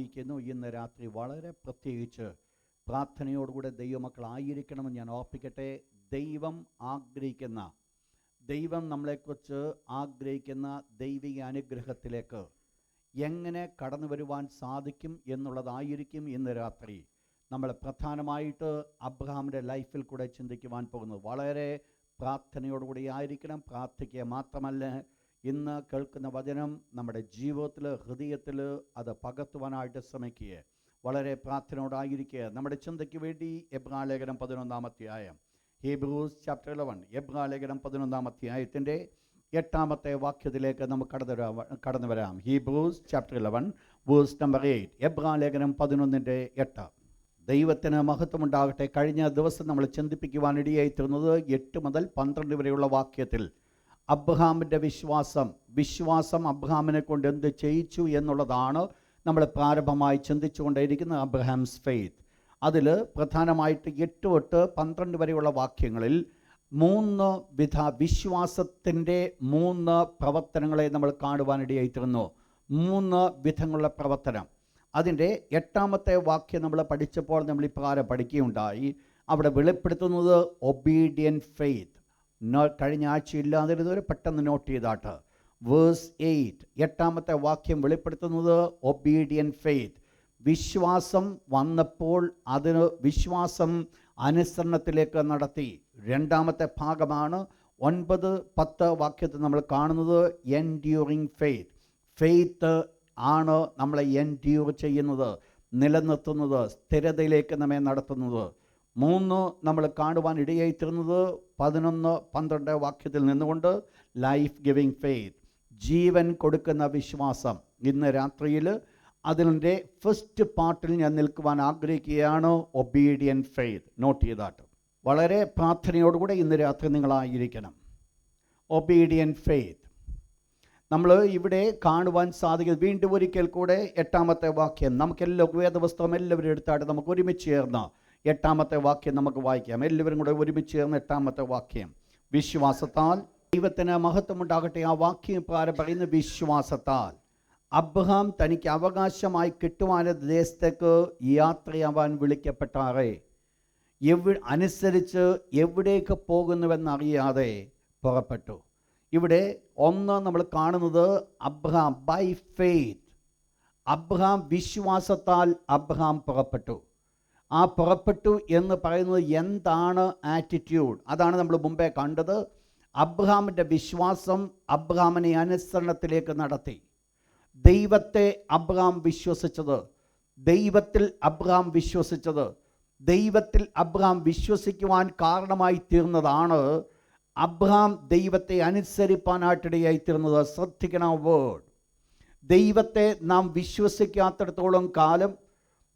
ആയിരിക്കുന്നു. ഇന്ന് രാത്രി വളരെ പ്രത്യേകിച്ച് പ്രാർത്ഥനയോടുകൂടെ ദൈവമക്കളായിരിക്കണമെന്ന് ഞാൻ ഓർപ്പിക്കട്ടെ. ദൈവം നമ്മളെക്കുറിച്ച് ആഗ്രഹിക്കുന്ന ദൈവിക അനുഗ്രഹത്തിലേക്ക് എങ്ങനെ കടന്നു വരുവാൻ സാധിക്കും എന്നുള്ളതായിരിക്കും ഇന്ന് രാത്രി നമ്മൾ പ്രധാനമായിട്ട് അബ്രഹാമിൻ്റെ ലൈഫിൽ കൂടെ ചിന്തിക്കുവാൻ പോകുന്നത്. വളരെ പ്രാർത്ഥനയോടുകൂടി ആയിരിക്കണം. പ്രാർത്ഥിക്കുക മാത്രമല്ല, ഇന്ന് കേൾക്കുന്ന വചനം നമ്മുടെ ജീവിതത്തിൽ, ഹൃദയത്തിൽ അത് പകർത്തുവാനായിട്ട് ശ്രമിക്കുക. വളരെ പ്രാർത്ഥനയോടായിരിക്കുക. നമ്മുടെ ചിന്തയ്ക്ക് വേണ്ടി എബ്രായലേഖനം 11-ാം അധ്യായം, ഹീബ്രൂസ് ചാപ്റ്റർ 11, എബ്രായലേഖനം 11-ാം അധ്യായത്തിൻ്റെ 8-ാമത്തെ വാക്യത്തിലേക്ക് നമുക്ക് കടന്നു വരാം. ഹീബ്രൂസ് ചാപ്റ്റർ 11 വേഴ്സ് നമ്പർ 8, എബ്രായലേഖനം 11:8. ദൈവത്തിന് മഹത്വമുണ്ടാകട്ടെ. കഴിഞ്ഞ ദിവസം നമ്മൾ ചിന്തിപ്പിക്കുവാനിടയായി തീർന്നത് 8 മുതൽ 12 വരെയുള്ള വാക്യത്തിൽ അബ്രഹാമിൻ്റെ വിശ്വാസം അബ്രഹാമിനെ കൊണ്ട് എന്ത് ചെയ്യിച്ചു എന്നുള്ളതാണ് നമ്മൾ പ്രാരംഭമായി ചിന്തിച്ചുകൊണ്ടേയിരിക്കുന്നത്. അബ്രഹാംസ് ഫെയ്ത്ത്. അതിൽ പ്രധാനമായിട്ട് 8 തൊട്ട് 12 വരെയുള്ള വാക്യങ്ങളിൽ 3 വിധ വിശ്വാസത്തിൻ്റെ 3 പ്രവർത്തനങ്ങളെ നമ്മൾ കാണുവാനിടയായി തീർന്നു. 3 വിധങ്ങളുടെ പ്രവർത്തനം. അതിൻ്റെ 8-ാമത്തെ വാക്യം നമ്മൾ പഠിച്ചപ്പോൾ നമ്മൾ ഇപ്രകാരം പഠിക്കുകയുണ്ടായി. അവിടെ വെളിപ്പെടുത്തുന്നത് ഒബീഡിയൻറ്റ് ഫെയ്ത്ത്. കഴിഞ്ഞ ആഴ്ച ഇല്ലാതിരുന്നവർ പെട്ടെന്ന് നോട്ട് ചെയ്താട്ട്. വേഴ്സ് 8, 8-ാമത്തെ വാക്യം വെളിപ്പെടുത്തുന്നത് ഒബീഡിയൻറ്റ് ഫെയ്ത്ത്. വിശ്വാസം വന്നപ്പോൾ അതിന് വിശ്വാസം അനുസരണത്തിലേക്ക് നടത്തി. 2-ാമത്തെ ഭാഗമാണ് 9, 10 വാക്യത്തിൽ നമ്മൾ കാണുന്നത് എൻഡ്യൂറിങ് ഫെയ്ത്ത്. ഫെയ്ത്ത് ആണ് നമ്മളെ എൻഡ്യൂർ ചെയ്യുന്നത്, നിലനിർത്തുന്നത്, സ്ഥിരതയിലേക്ക് നമ്മെ നടത്തുന്നത്. 3 നമ്മൾ കാണുവാൻ ഇടയായി തീർന്നത് 11, 12 വാക്യത്തിൽ നിന്നുകൊണ്ട് ലൈഫ് ഗിവിങ് ഫെയ്ത്ത്, ജീവൻ കൊടുക്കുന്ന വിശ്വാസം. ഇന്ന് രാത്രിയിൽ അതിൻ്റെ ഫസ്റ്റ് പാർട്ടിൽ ഞാൻ നിൽക്കുവാൻ ആഗ്രഹിക്കുകയാണ്. Obedient faith. നോട്ട് ചെയ്താട്ട് വളരെ പ്രാർത്ഥനയോടുകൂടെ ഇന്ന് രാത്രി നിങ്ങളായിരിക്കണം. ഒബീഡിയൻറ്റ് ഫെയ്ത്ത് നമ്മൾ ഇവിടെ കാണുവാൻ സാധിക്കുന്നത്. വീണ്ടും ഒരിക്കൽ കൂടെ 8-ാമത്തെ വാക്യം നമുക്കെല്ലാം വേദപുസ്തകം എല്ലാവരും എടുത്തായിട്ട് നമുക്ക് ഒരുമിച്ച് ചേർന്ന് 8-ാമത്തെ വാക്യം നമുക്ക് വായിക്കാം. എല്ലാവരും കൂടെ ഒരുമിച്ച് ചേർന്ന് 8-ാമത്തെ വാക്യം. വിശ്വാസത്താൽ ദൈവത്തിന് മഹത്വമുണ്ടാകട്ടെ. ആ വാക്യം പറയുന്ന വിശ്വാസത്താൽ അബ്രഹാം തനിക്ക് അവകാശമായി കിട്ടുവാന ദേശത്തേക്ക് യാത്രയാവാൻ വിളിക്കപ്പെട്ടാറേ അനുസരിച്ച് എവിടേക്ക് പോകുന്നുവെന്നറിയാതെ പുറപ്പെട്ടു. ഇവിടെ നമ്മൾ കാണുന്നത് അബ്രഹാം ബൈ ഫെയ്ത്ത്. അബ്രഹാം വിശ്വാസത്താൽ അബ്രഹാം പുറപ്പെട്ടു. ആ പുറപ്പെട്ടു എന്ന് പറയുന്നത് എന്താണ്? ആറ്റിറ്റ്യൂഡ്. അതാണ് നമ്മൾ മുമ്പേ കണ്ടത്. അബ്രഹാമിൻ്റെ വിശ്വാസം അബ്രഹാമിനെ അനുസരണത്തിലേക്ക് നടത്തി. ദൈവത്തെ അബ്രഹാം വിശ്വസിച്ചത്, ദൈവത്തിൽ അബ്രഹാം വിശ്വസിച്ചത്, ദൈവത്തിൽ അബ്രഹാം വിശ്വസിക്കുവാൻ കാരണമായി തീർന്നതാണ് അബ്രഹാം ദൈവത്തെ അനുസരിപ്പാനായിട്ടിടയായി തീർന്നത്. ശ്രദ്ധിക്കണം വേർഡ്. ദൈവത്തെ നാം വിശ്വസിക്കാത്തിടത്തോളം കാലം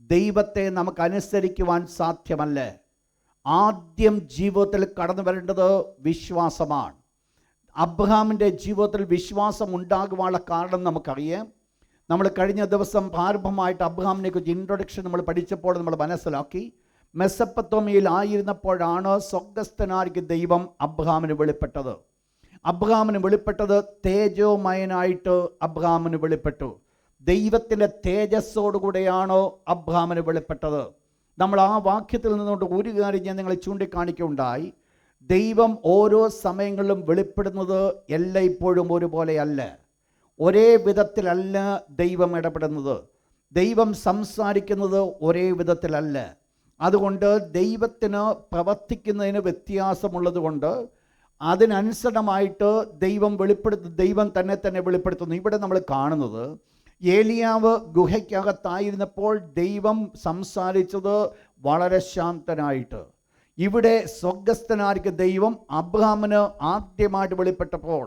ദൈവത്തെ നമുക്ക് അനുസരിക്കുവാൻ സാധ്യമല്ല. ആദ്യം ജീവിതത്തിൽ കടന്നു വരേണ്ടത് വിശ്വാസമാണ്. അബ്രഹാമിൻ്റെ ജീവിതത്തിൽ വിശ്വാസം ഉണ്ടാകുവാനുള്ള കാരണം നമുക്കറിയാം. നമ്മൾ കഴിഞ്ഞ ദിവസം പ്രാരംഭമായിട്ട് അബ്രഹാമിനെ കുറിച്ച് ഇൻട്രൊഡക്ഷൻ നമ്മൾ പഠിച്ചപ്പോൾ നമ്മൾ മനസ്സിലാക്കി. മെസപ്പൊത്താമിയയിൽ ആയിരുന്നപ്പോഴാണ് സ്വർഗ്ഗസ്ഥനായിരിക്കുന്ന ദൈവം അബ്രഹാമിന് വെളിപ്പെട്ടത്. അബ്രഹാമിന് വെളിപ്പെട്ടത് തേജോമയനായിട്ട് അബ്രഹാമിന് വെളിപ്പെട്ടു. ദൈവത്തിൻ്റെ തേജസ്സോടുകൂടെയാണോ അബ്രഹാമിന് വെളിപ്പെട്ടത്? നമ്മൾ ആ വാക്യത്തിൽ നിന്നുകൊണ്ട് ഒരു കാര്യം ഞാൻ നിങ്ങളെ ചൂണ്ടിക്കാണിക്കുകയുണ്ടായി. ദൈവം ഓരോ സമയങ്ങളിലും വെളിപ്പെടുന്നത് എല്ലായ്പ്പോഴും ഒരുപോലെയല്ല, ഒരേ വിധത്തിലല്ല ദൈവം ഇടപെടുന്നത്. ദൈവം സംസാരിക്കുന്നത് ഒരേ വിധത്തിലല്ല. അതുകൊണ്ട് ദൈവത്തിന് പ്രവർത്തിക്കുന്നതിന് വ്യത്യാസമുള്ളത് കൊണ്ട് അതിനനുസരണമായിട്ട് ദൈവം തന്നെ വെളിപ്പെടുത്തുന്നു. ഇവിടെ നമ്മൾ കാണുന്നത് ഏലിയാവ് ഗുഹയ്ക്കകത്തായിരുന്നപ്പോൾ ദൈവം സംസാരിച്ചത് വളരെ ശാന്തനായിട്ട്. ഇവിടെ സ്വർഗ്ഗസ്ഥനായിരിക്കുന്ന ദൈവം അബ്രഹാമിന് ആദ്യമായിട്ട് വെളിപ്പെട്ടപ്പോൾ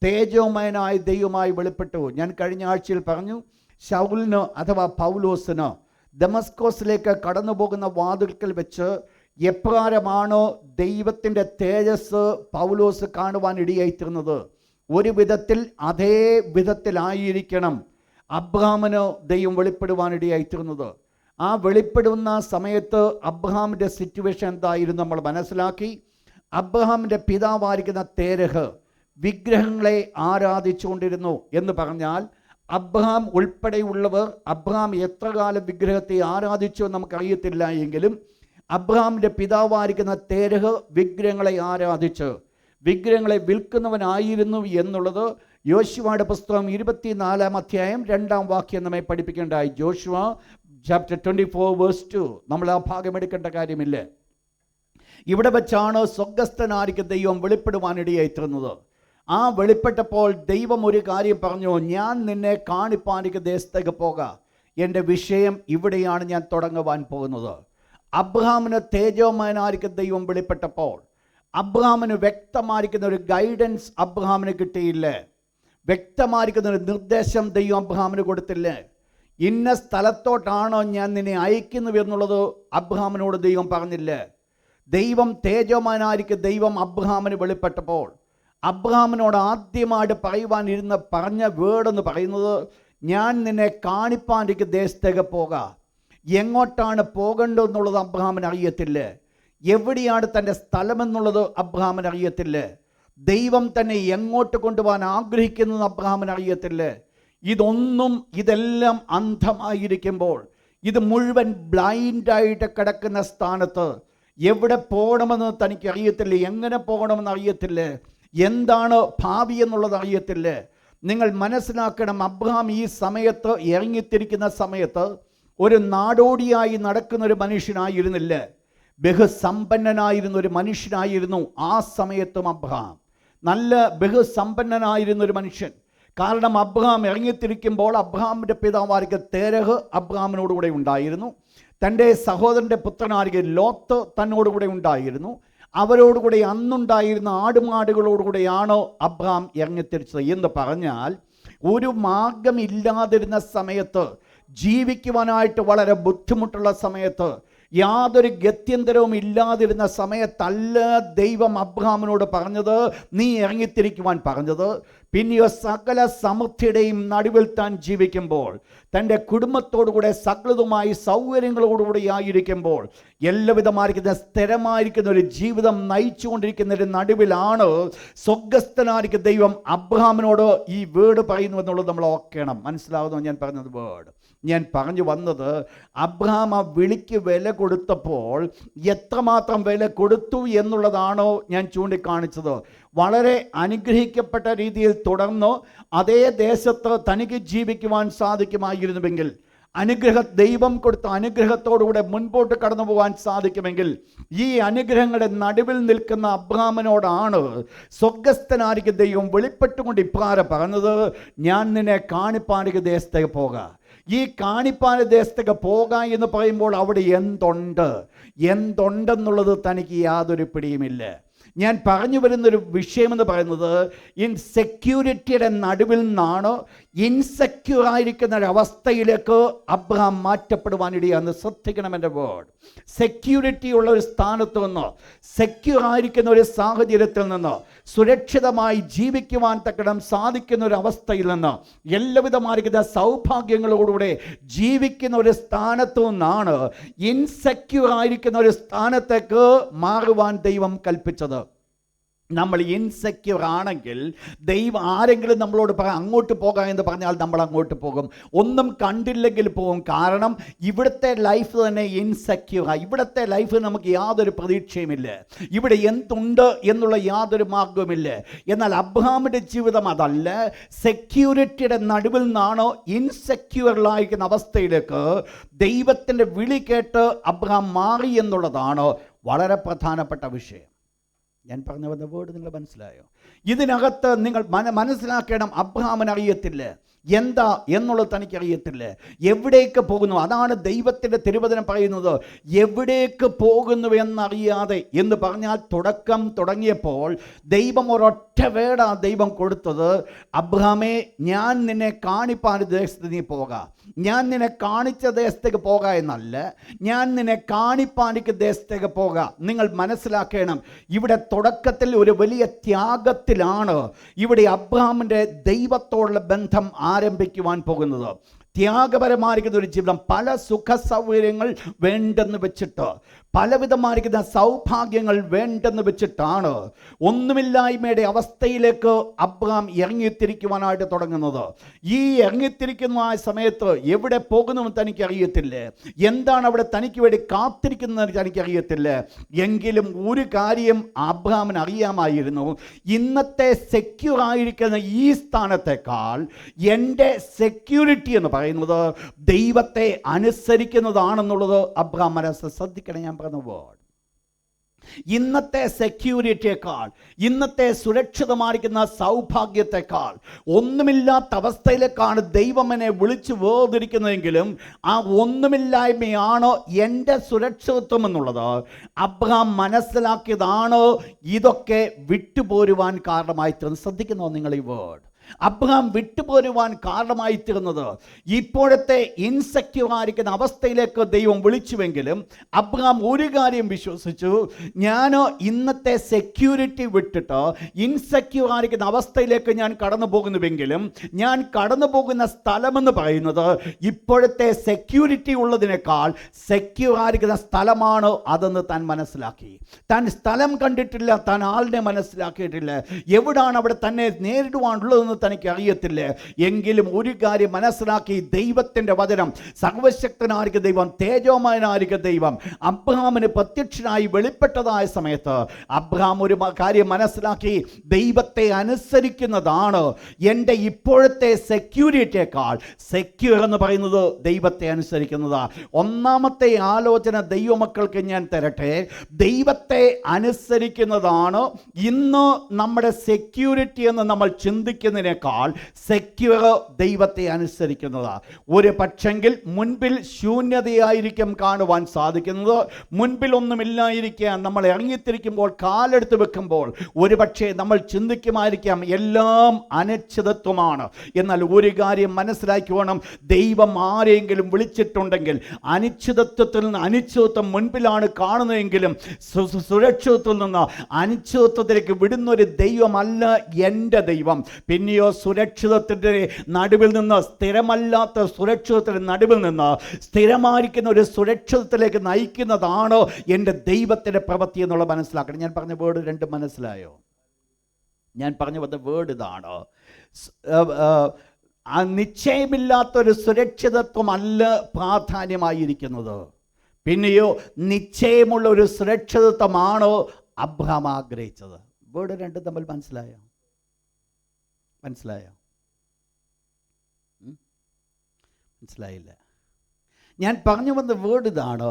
തേജോമയനായ ദൈവമായി വെളിപ്പെട്ടു. ഞാൻ കഴിഞ്ഞ ആഴ്ചയിൽ പറഞ്ഞു, ശൗലിന് അഥവാ പൗലോസിന് ദമസ്കോസിലേക്ക് കടന്നു പോകുന്ന വാതിൽക്കൽ വെച്ച് എപ്രകാരമാണോ ദൈവത്തിൻ്റെ തേജസ് പൗലോസ് കാണുവാൻ ഇടയായിത്തീർന്നത്, ഒരു വിധത്തിൽ അതേ വിധത്തിലായിരിക്കണം അബ്രഹാമിന് ദൈവം വെളിപ്പെടുവാനിടയായിത്തീർന്നത്. ആ വെളിപ്പെടുന്ന സമയത്ത് അബ്രഹാമിൻ്റെ സിറ്റുവേഷൻ എന്തായിരുന്നു നമ്മൾ മനസ്സിലാക്കി. അബ്രഹാമിൻ്റെ പിതാവായിരിക്കുന്ന തേരഹ് വിഗ്രഹങ്ങളെ ആരാധിച്ചുകൊണ്ടിരുന്നു എന്ന് പറഞ്ഞാൽ അബ്രഹാം ഉൾപ്പെടെയുള്ളവർ, അബ്രഹാം എത്ര കാലം വിഗ്രഹത്തെ ആരാധിച്ചോ നമുക്കറിയത്തില്ല എങ്കിലും അബ്രഹാമിൻ്റെ പിതാവായിരിക്കുന്ന തേരഹ് വിഗ്രഹങ്ങളെ ആരാധിച്ച് വിഗ്രഹങ്ങളെ വിൽക്കുന്നവനായിരുന്നു എന്നുള്ളത് യോശുവയുടെ പുസ്തകം 24-ാം അധ്യായം 2-ാം വാക്യം നമ്മെ പഠിപ്പിക്കേണ്ടായി. Joshua chapter 24:2. നമ്മൾ ആ ഭാഗം എടുക്കേണ്ട കാര്യമില്ല. ഇവിടെ വെച്ചാണ് സ്വർഗ്ഗസ്ഥനായിരിക്കുന്ന ദൈവം വെളിപ്പെടുവാനിടയായിത്തീർന്നത്. ആ വെളിപ്പെട്ടപ്പോൾ ദൈവം ഒരു കാര്യം പറഞ്ഞു, ഞാൻ നിന്നെ കാണിപ്പാനിക്ക് ദേശത്തേക്ക് പോകാം. എൻ്റെ വിഷയം ഇവിടെയാണ് ഞാൻ തുടങ്ങുവാൻ പോകുന്നത്. അബ്രഹാമിന് തേജോമയനായിരിക്കുന്ന ദൈവം വെളിപ്പെട്ടപ്പോൾ അബ്രഹാമിന് വ്യക്തമായിരിക്കുന്ന ഒരു ഗൈഡൻസ് അബ്രഹാമിന് കിട്ടിയില്ല. വ്യക്തമായിരിക്കുന്ന ഒരു നിർദ്ദേശം ദൈവം അബ്രഹാമിന് കൊടുത്തില്ല. ഇന്ന സ്ഥലത്തോട്ടാണ് ഞാൻ നിന്നെ അയക്കുന്നത് എന്നുള്ളത് അബ്രഹാമിനോട് ദൈവം പറഞ്ഞില്ല. ദൈവം തേജോമയനായിരിക്കുന്ന ദൈവം അബ്രഹാമിന് വെളിപ്പെട്ടപ്പോൾ അബ്രഹാമിനോട് ആദ്യമായിട്ട് പറഞ്ഞ വേർഡെന്ന് പറയുന്നത്, ഞാൻ നിന്നെ കാണിപ്പാനിരിക്കുന്ന ദേശത്തേക്ക് പോകാം. എങ്ങോട്ടാണ് പോകേണ്ടതെന്നുള്ളത് അബ്രഹാമിന് അറിയത്തില്ല. എവിടെയാണ് തൻ്റെ സ്ഥലമെന്നുള്ളത് അബ്രഹാമിന് അറിയത്തില്ല. ദൈവം തന്നെ എങ്ങോട്ട് കൊണ്ടുപോകാൻ ആഗ്രഹിക്കുന്നത് അബ്രഹാമിന് അറിയത്തില്ല. ഇതെല്ലാം അന്ധമായിരിക്കുമ്പോൾ, ഇത് മുഴുവൻ ബ്ലൈൻഡായിട്ട് കിടക്കുന്ന സ്ഥാനത്ത് എവിടെ പോകണമെന്ന് തനിക്ക് അറിയത്തില്ല, എങ്ങനെ പോകണമെന്ന് അറിയത്തില്ല, എന്താണ് ഭാവി എന്നുള്ളത് അറിയത്തില്ല. നിങ്ങൾ മനസ്സിലാക്കണം, അബ്രഹാം ഈ സമയത്ത് ഇറങ്ങിത്തിരിക്കുന്ന സമയത്ത് ഒരു നാടോടിയായി നടക്കുന്ന ഒരു മനുഷ്യനായിരുന്നില്ല, ബഹുസമ്പന്നനായിരുന്ന ഒരു മനുഷ്യനായിരുന്നു. ആ സമയത്തും അബ്രഹാം നല്ല ബഹുസമ്പന്നനായിരുന്ന ഒരു മനുഷ്യൻ. കാരണം അബ്രഹാം ഇറങ്ങിത്തിരിക്കുമ്പോൾ അബ്രഹാമിൻ്റെ പിതാവായിരിക്ക തേരഹ് അബ്രഹാമിനോടുകൂടെ ഉണ്ടായിരുന്നു. തൻ്റെ സഹോദരൻ്റെ പുത്രനായിരിക്കെ ലോത്ത് തന്നോടുകൂടെ ഉണ്ടായിരുന്നു. അവരോടുകൂടെ അന്നുണ്ടായിരുന്ന ആടുമാടുകളോടുകൂടെയാണ് അബ്രഹാം ഇറങ്ങിത്തിരിച്ചത്. എന്ന് പറഞ്ഞാൽ ഒരു മാർഗമില്ലാതിരുന്ന സമയത്ത്, ജീവിക്കുവാനായിട്ട് വളരെ ബുദ്ധിമുട്ടുള്ള സമയത്ത്, യാതൊരു ഗത്യന്തരവും ഇല്ലാതിരുന്ന സമയത്തല്ല ദൈവം അബ്രഹാമിനോട് പറഞ്ഞത്, നീ ഇറങ്ങിത്തിരിക്കുവാൻ പറഞ്ഞത്. പിന്നെയോ സകല സമൃദ്ധിയുടെയും നടുവിൽ താൻ ജീവിക്കുമ്പോൾ, തൻ്റെ കുടുംബത്തോടുകൂടെ സകലതുമായി സൗകര്യങ്ങളോടുകൂടി ആയിരിക്കുമ്പോൾ, എല്ലാവിധമായിരിക്കുന്ന സ്ഥിരമായിരിക്കുന്ന ഒരു ജീവിതം നയിച്ചുകൊണ്ടിരിക്കുന്നതിന് നടുവിലാണ് സ്വർഗ്ഗസ്ഥനായിരിക്കുന്ന ദൈവം അബ്രഹാമിനോട് ഈ വേർഡ് പറയുന്നു എന്നുള്ളത് നമ്മൾ ഓർക്കണം. മനസ്സിലാവുന്നു ഞാൻ പറഞ്ഞത് വേർഡ്? ഞാൻ പറഞ്ഞു വന്നത്, അബ്രഹാം ആ വിളിക്ക് വില കൊടുത്തപ്പോൾ എത്രമാത്രം വില കൊടുത്തു എന്നുള്ളതാണോ ഞാൻ ചൂണ്ടിക്കാണിച്ചത്. വളരെ അനുഗ്രഹിക്കപ്പെട്ട രീതിയിൽ തുടർന്ന് അതേ ദേശത്ത് തനിക്ക് ജീവിക്കുവാൻ സാധിക്കുമായിരുന്നുവെങ്കിൽ, ദൈവം കൊടുത്ത അനുഗ്രഹത്തോടുകൂടെ മുൻപോട്ട് കടന്നു പോകാൻ സാധിക്കുമെങ്കിൽ, ഈ അനുഗ്രഹങ്ങളുടെ നടുവിൽ നിൽക്കുന്ന അബ്രഹാമിനോടാണ് സ്വർഗ്ഗസ്ഥനായിരിക്കുന്ന ദൈവം വെളിപ്പെട്ടുകൊണ്ട് ഇപ്രകാരം പറഞ്ഞത്, ഞാൻ നിന്നെ കാണിപ്പാനിക്ക് ദേശത്തേക്ക് പോകാം. ഈ കാണിപ്പാന ദേശത്തേക്ക് പോകാം എന്ന് പറയുമ്പോൾ അവിടെ എന്തുണ്ടെന്നുള്ളത് തനിക്ക് യാതൊരു പിടിയുമില്ല. ഞാൻ പറഞ്ഞു വരുന്നൊരു വിഷയമെന്ന് പറയുന്നത്, ഇൻസെക്യൂരിറ്റിയുടെ നടുവിൽ നിന്നാണ് ഇൻസെക്യൂർ ആയിരിക്കുന്ന ഒരവസ്ഥയിലേക്ക് അബ്രഹാം മാറ്റപ്പെടുവാനിടയാന്ന് ശ്രദ്ധിക്കണം. എൻ്റെ വേർഡ്, സെക്യൂരിറ്റി ഉള്ള ഒരു സ്ഥാനത്ത് നിന്ന്, സെക്യൂർ ആയിരിക്കുന്ന ഒരു സാഹചര്യത്തിൽ നിന്ന്, സുരക്ഷിതമായി ജീവിക്കുവാൻ തക്കണം സാധിക്കുന്ന ഒരു അവസ്ഥയിൽ നിന്ന്, എല്ലാവിധമായിരിക്കുന്ന സൗഭാഗ്യങ്ങളോടുകൂടെ ജീവിക്കുന്ന ഒരു സ്ഥാനത്തു നിന്നാണ് ഇൻസെക്യൂർ ആയിരിക്കുന്ന ഒരു സ്ഥാനത്തേക്ക് മാറുവാൻ ദൈവം കൽപ്പിച്ചത്. നമ്മൾ ഇൻസെക്യൂർ ആണെങ്കിൽ ദൈവം ആരെങ്കിലും നമ്മളോട് അങ്ങോട്ട് പോകാം എന്ന് പറഞ്ഞാൽ നമ്മൾ അങ്ങോട്ട് പോകും. ഒന്നും കണ്ടില്ലെങ്കിൽ പോകും. കാരണം ഇവിടുത്തെ ലൈഫ് തന്നെ ഇൻസെക്യൂറാണ്. ഇവിടുത്തെ ലൈഫ് നമുക്ക് യാതൊരു പ്രതീക്ഷയുമില്ല. ഇവിടെ എന്തുണ്ട് എന്നുള്ള യാതൊരു മാർഗവുമില്ല. എന്നാൽ അബ്രഹാമിൻ്റെ ജീവിതം അതല്ല. സെക്യൂരിറ്റിയുടെ നടുവിൽ നിന്നാണ് ഇൻസെക്യൂറിലായിരിക്കുന്ന അവസ്ഥയിലേക്ക് ദൈവത്തിൻ്റെ വിളി കേട്ട് അബ്രഹാം മാറി എന്നുള്ളതാണ് വളരെ പ്രധാനപ്പെട്ട വിഷയം. ഞാൻ പറഞ്ഞ വന്ന വേർഡ് നിങ്ങൾ മനസ്സിലായോ? ഇതിനകത്ത് നിങ്ങൾ മനസ്സിലാക്കണം, അബ്രഹാമിന് അറിയത്തില്ല എന്താ എന്നുള്ളത് തനിക്കറിയത്തില്ല. എവിടേക്ക് പോകുന്നു, അതാണ് ദൈവത്തിൻ്റെ തിരുവചനം പറയുന്നത്. എവിടേക്ക് പോകുന്നു എന്നറിയാതെ എന്ന് പറഞ്ഞാൽ, തുടങ്ങിയപ്പോൾ ദൈവം ഒരൊറ്റ വേടാ ദൈവം കൊടുത്തത്, അബ്രഹാമേ ഞാൻ നിന്നെ കാണിപ്പാൻ ദേശത്ത് നീ പോകാം. ഞാൻ നിന്നെ കാണിച്ച ദേശത്തേക്ക് പോകാം എന്നല്ല, ഞാൻ നിന്നെ കാണിപ്പാനിക്ക് ദേശത്തേക്ക് പോകാം. നിങ്ങൾ മനസ്സിലാക്കണം, ഇവിടെ തുടക്കത്തിൽ ഒരു വലിയ ത്യാഗത്തിലാണ് ഇവിടെ അബ്രഹാമിൻ്റെ ദൈവത്തോടുള്ള ബന്ധം ആരംഭിക്കുവാൻ പോകുന്നത്. ത്യാഗപരമായിരിക്കുന്ന ഒരു ജീവിതം, പല സുഖ സൗകര്യങ്ങൾ വേണ്ടെന്ന് വെച്ചിട്ട്, പലവിധമായിരിക്കുന്ന സൗഭാഗ്യങ്ങൾ വേണ്ടെന്ന് വെച്ചിട്ടാണ് ഒന്നുമില്ലായ്മയുടെ അവസ്ഥയിലേക്ക് അബ്രഹാം ഇറങ്ങിത്തിരിക്കുവാനായിട്ട് തുടങ്ങുന്നത്. ഈ ഇറങ്ങിത്തിരിക്കുന്ന ആ സമയത്ത് എവിടെ പോകുന്നുവെന്ന് തനിക്ക് അറിയത്തില്ല, എന്താണ് അവിടെ തനിക്ക് വേണ്ടി കാത്തിരിക്കുന്നതെന്ന് തനിക്കറിയത്തില്ല. എങ്കിലും ഒരു കാര്യം അബ്രഹാമിന് അറിയാമായിരുന്നു, ഇന്നത്തെ സെക്യൂർ ആയിരിക്കുന്ന ഈ സ്ഥാനത്തേക്കാൾ എൻ്റെ സെക്യൂരിറ്റി എന്ന് പറയുന്നത് ദൈവത്തെ അനുസരിക്കുന്നതാണെന്നുള്ളത് അബ്രഹാം മനസ്സ് ശ്രദ്ധിക്കണം. ഞാൻ പറഞ്ഞ വേർഡ്, ഇന്നത്തെ സെക്യൂരിറ്റിയേക്കാൾ, ഇന്നത്തെ സുരക്ഷിതമായിരിക്കുന്ന സൗഭാഗ്യത്തെക്കാൾ, ഒന്നുമില്ലാത്ത അവസ്ഥയിലേക്കാണ് ദൈവം എന്നെ വിളിച്ചു വേർതിരിക്കുന്നതെങ്കിലും ആ ഒന്നുമില്ലായ്മയാണ് എൻ്റെ സുരക്ഷിതത്വം എന്നുള്ളത് അബ്രഹാം മനസ്സിലാക്കിയതാണ് ഇതൊക്കെ വിട്ടുപോരുവാൻ കാരണമായി തീർന്നു. ശ്രദ്ധിക്കുന്നോ നിങ്ങൾ ഈ വേർഡ്? അബ്രഹാം വിട്ടുപോരുവാൻ കാരണമായി തീർന്നത് ഇപ്പോഴത്തെ ഇൻസെക്യൂർ ആയിരിക്കുന്ന അവസ്ഥയിലേക്ക് ദൈവം വിളിച്ചുവെങ്കിലും അബ്രഹാം ഒരു കാര്യം വിശ്വസിച്ചു, ഞാൻ ഇന്നത്തെ സെക്യൂരിറ്റി വിട്ടിട്ട് ഇൻസെക്യൂർ ആയിരിക്കുന്ന അവസ്ഥയിലേക്ക് ഞാൻ കടന്നു പോകുന്നുവെങ്കിലും ഞാൻ കടന്നു പോകുന്ന സ്ഥലമെന്ന് പറയുന്നത് ഇപ്പോഴത്തെ സെക്യൂരിറ്റി ഉള്ളതിനേക്കാൾ സെക്യൂർ ആയിരിക്കുന്ന സ്ഥലമാണ് അതെന്ന് താൻ മനസ്സിലാക്കി. താൻ സ്ഥലം കണ്ടിട്ടില്ല, താൻ ആളിനെ മനസ്സിലാക്കിയിട്ടില്ല, എവിടാണ് അവിടെ തന്നെ നേരിടുവാനുള്ളതെന്ന് തനിക്ക് അറിയത്തില്ല. എങ്കിലും ഒരു കാര്യം മനസ്സിലാക്കി, ദൈവത്തിൻ്റെ വചനം, സർവശക്തനായിരിക്കുന്ന ദൈവം, തേജോമയനായിരിക്കുന്ന ദൈവം അബ്രഹാമിന് പ്രത്യക്ഷനായി വെളിപ്പെട്ടതായ സമയത്ത് അബ്രഹാം ഒരു കാര്യം മനസ്സിലാക്കി, ദൈവത്തെ അനുസരിക്കുന്നതാണ് എൻ്റെ ഇപ്പോഴത്തെ സെക്യൂരിറ്റിയേക്കാൾ സെക്യൂർ എന്ന് പറയുന്നത് ദൈവത്തെ അനുസരിക്കുന്നതാണ്. ഒന്നാമത്തെ ആലോചന ദൈവമക്കൾക്ക് ഞാൻ തരട്ടെ, ദൈവത്തെ അനുസരിക്കുന്നതാണ് ഇന്ന് നമ്മുടെ സെക്യൂരിറ്റി എന്ന് നമ്മൾ ചിന്തിക്കുന്നതിനേക്കാൾ സെക്യൂർ ദൈവത്തെ അനുസരിക്കുന്നതാണ്. ഒരു പക്ഷെങ്കിൽ മുൻപിൽ ശൂന്യതയായിരിക്കും കാണുവാൻ സാധിക്കുന്നത്, മുൻപിൽ ഒന്നുമില്ലായിരിക്കാം. നമ്മൾ ഇറങ്ങിത്തിരിക്കുമ്പോൾ, കാലെടുത്ത് വെക്കുമ്പോൾ ഒരു പക്ഷേ നമ്മൾ ചിന്തിക്കുമായിരിക്കാം എല്ലാം അനിശ്ചിതത്വമാണ്. എന്നാൽ ഒരു കാര്യം മനസ്സിലാക്കി വേണം, ദൈവം ആരെങ്കിലും വിളിച്ചിട്ടുണ്ടെങ്കിൽ അനിശ്ചിതത്വത്തിൽ നിന്ന്, അനിശ്ചിതത്വം മുൻപിലാണ് കാണുന്നതെങ്കിലും സുരക്ഷിതത്വത്തിൽ നിന്ന് അനിശ്ചിതത്വത്തിലേക്ക് വിടുന്നൊരു ദൈവമല്ല എൻ്റെ ദൈവം. പിന്നെയോ സുരക്ഷിതത്തിൻ്റെ നടുവിൽ നിന്ന്, സ്ഥിരമല്ലാത്ത സുരക്ഷിതത്തിൻ്റെ നടുവിൽ നിന്ന് സ്ഥിരമായിരിക്കുന്ന ഒരു സുരക്ഷിതത്തിലേക്ക് നയിക്കുന്നതാണ് എൻ്റെ ദൈവത്തിൻ്റെ പ്രവൃത്തി എന്നുള്ളത് മനസ്സിലാക്കണം. ഞാൻ പറഞ്ഞ വേർഡ് രണ്ടും മനസ്സിലായോ? ഞാൻ പറഞ്ഞു വന്ന വേർഡ് ഇതാണ്, നിശ്ചയമില്ലാത്തൊരു സുരക്ഷിതത്വമല്ല പ്രാധാന്യമായിരിക്കുന്നത്, പിന്നെയോ നിശ്ചയമുള്ള ഒരു സുരക്ഷിതത്വമാണ് അബ്രഹാം ആഗ്രഹിച്ചത്. വേർഡ് രണ്ടും തമ്മിൽ മനസ്സിലായോ? മനസ്സിലായില്ല. ഞാൻ പറഞ്ഞു വന്ന വേർഡ് ഇതാണ്,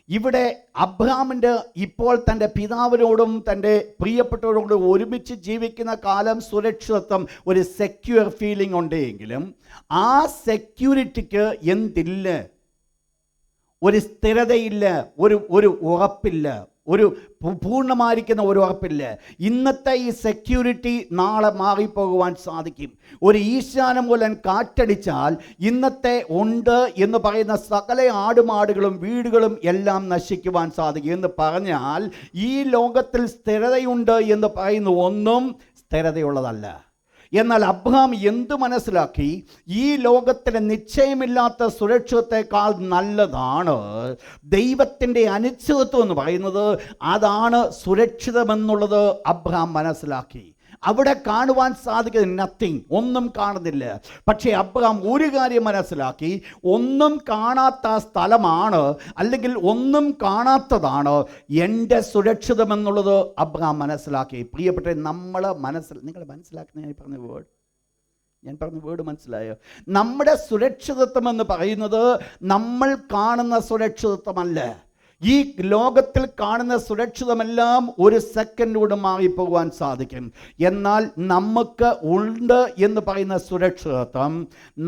ഇവിടെ അബ്രഹാമിൻ്റെ ഇപ്പോൾ തൻ്റെ പിതാവിനോടും തൻ്റെ പ്രിയപ്പെട്ടവരോടും ഒരുമിച്ച് ജീവിക്കുന്ന കാലം സുരക്ഷിതത്വം, ഒരു സെക്യൂർ ഫീലിംഗ് ഉണ്ടെങ്കിലും ആ സെക്യൂരിറ്റിക്ക് എന്തില്ല? ഒരു സ്ഥിരതയില്ല, ഒരു ഉറപ്പില്ല, ഒരു പൂർണ്ണമായിരിക്കുന്ന ഒരു ഉറപ്പില്ല. ഇന്നത്തെ ഈ സെക്യൂരിറ്റി നാളെ മാറിപ്പോകുവാൻ സാധിക്കും. ഒരു ഈശാനം മൂലം കാറ്റടിച്ചാൽ ഇന്നത്തെ ഉണ്ട് എന്ന് പറയുന്ന സകല ആടുമാടുകളും വീടുകളും എല്ലാം നശിക്കുവാൻ സാധിക്കും. എന്ന് പറഞ്ഞാൽ ഈ ലോകത്തിൽ സ്ഥിരതയുണ്ട് എന്ന് പറയുന്ന ഒന്നും സ്ഥിരതയുള്ളതല്ല. എന്നാൽ അബ്രഹാം എന്തു മനസ്സിലാക്കി? ഈ ലോകത്തിലെ നിശ്ചയമില്ലാത്ത സുരക്ഷിതത്വത്തെക്കാൾ നല്ലതാണ് ദൈവത്തിൻ്റെ അനിശ്ചിതത്വം എന്ന് പറയുന്നത്. അതാണ് സുരക്ഷിതമെന്നുള്ളത് അബ്രഹാം മനസ്സിലാക്കി. അവിടെ കാണുവാൻ സാധിക്കുന്നത് നത്തിങ്, ഒന്നും കാണുന്നില്ല. പക്ഷേ അബ്രഹാം ഒരു കാര്യം മനസ്സിലാക്കി, ഒന്നും കാണാത്ത സ്ഥലമാണ്, അല്ലെങ്കിൽ ഒന്നും കാണാത്തതാണ് എൻ്റെ സുരക്ഷിതമെന്നുള്ളത് അബ്രഹാം മനസ്സിലാക്കി. പ്രിയപ്പെട്ട നിങ്ങൾ മനസ്സിലാക്കുന്ന ഞാൻ പറഞ്ഞ വേർഡ് മനസ്സിലായോ? നമ്മുടെ സുരക്ഷിതത്വം എന്ന് പറയുന്നത് നമ്മൾ കാണുന്ന സുരക്ഷിതത്വമല്ല. ഈ ലോകത്തിൽ കാണുന്ന സുരക്ഷിതമെല്ലാം ഒരു സെക്കൻഡോട് മാറിപ്പോകുവാൻ സാധിക്കും. എന്നാൽ നമുക്ക് ഉണ്ട് എന്ന് പറയുന്ന സുരക്ഷിതത്വം,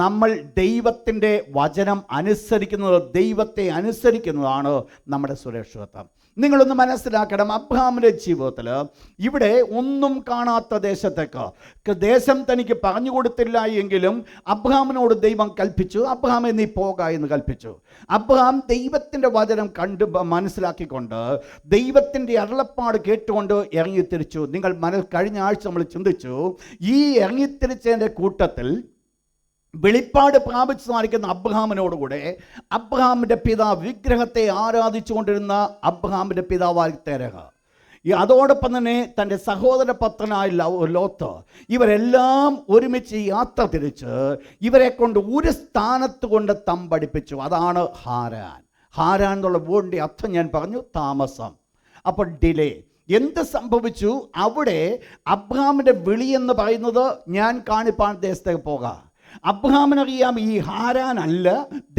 നമ്മൾ ദൈവത്തിൻ്റെ വചനം അനുസരിക്കുന്നത്, ദൈവത്തെ അനുസരിക്കുന്നതാണ് നമ്മുടെ സുരക്ഷിതത്വം. നിങ്ങളൊന്ന് മനസ്സിലാക്കണം, അബ്രഹാമിൻ്റെ ജീവിതത്തിൽ ഇവിടെ ഒന്നും കാണാത്ത ദേശത്തേക്ക്, ദേശം തനിക്ക് പറഞ്ഞു കൊടുത്തില്ല എങ്കിലും അബ്രഹാമിനോട് ദൈവം കൽപ്പിച്ചു, അബ്രഹാമെ നീ പോക എന്ന് കൽപ്പിച്ചു. അബ്രഹാം ദൈവത്തിൻ്റെ വചനം കണ്ട് മനസ്സിലാക്കിക്കൊണ്ട് ദൈവത്തിൻ്റെ അരുളപ്പാട് കേട്ടുകൊണ്ട് ഇറങ്ങിത്തിരിച്ചു. നിങ്ങൾ കഴിഞ്ഞ ആഴ്ച നമ്മൾ ചിന്തിച്ചു, ഈ ഇറങ്ങിത്തിരിച്ചതിൻ്റെ കൂട്ടത്തിൽ വെളിപ്പാട് പ്രാപിച്ചു സാധിക്കുന്ന അബ്രഹാമിനോടുകൂടെ അബ്രഹാമിൻ്റെ പിതാവ് വിഗ്രഹത്തെ ആരാധിച്ചുകൊണ്ടിരുന്ന അബ്രഹാമിൻ്റെ പിതാവായി തെരഹ, അതോടൊപ്പം തന്നെ തൻ്റെ സഹോദരപുത്രനായ ലോത്ത്, ഇവരെല്ലാം ഒരുമിച്ച് യാത്ര തിരിച്ച് ഇവരെ കൊണ്ട് ഒരു സ്ഥാനത്ത് കൊണ്ട് തമ്പടിപ്പിച്ചു. അതാണ് ഹാരാൻ. ഹാരാൻ എന്നുള്ള വേർഡിൻ്റെ അർത്ഥം ഞാൻ പറഞ്ഞു, താമസം. അപ്പോൾ ഡിലേ. എന്ത് സംഭവിച്ചു? അവിടെ അബ്രഹാമിൻ്റെ വിളി എന്ന് പറയുന്നത് ഞാൻ കാണിപ്പാൻ ദേശത്തേക്ക് പോകാം. അബ്രഹാമിനറിയാം ഈ ഹാരാൻ അല്ല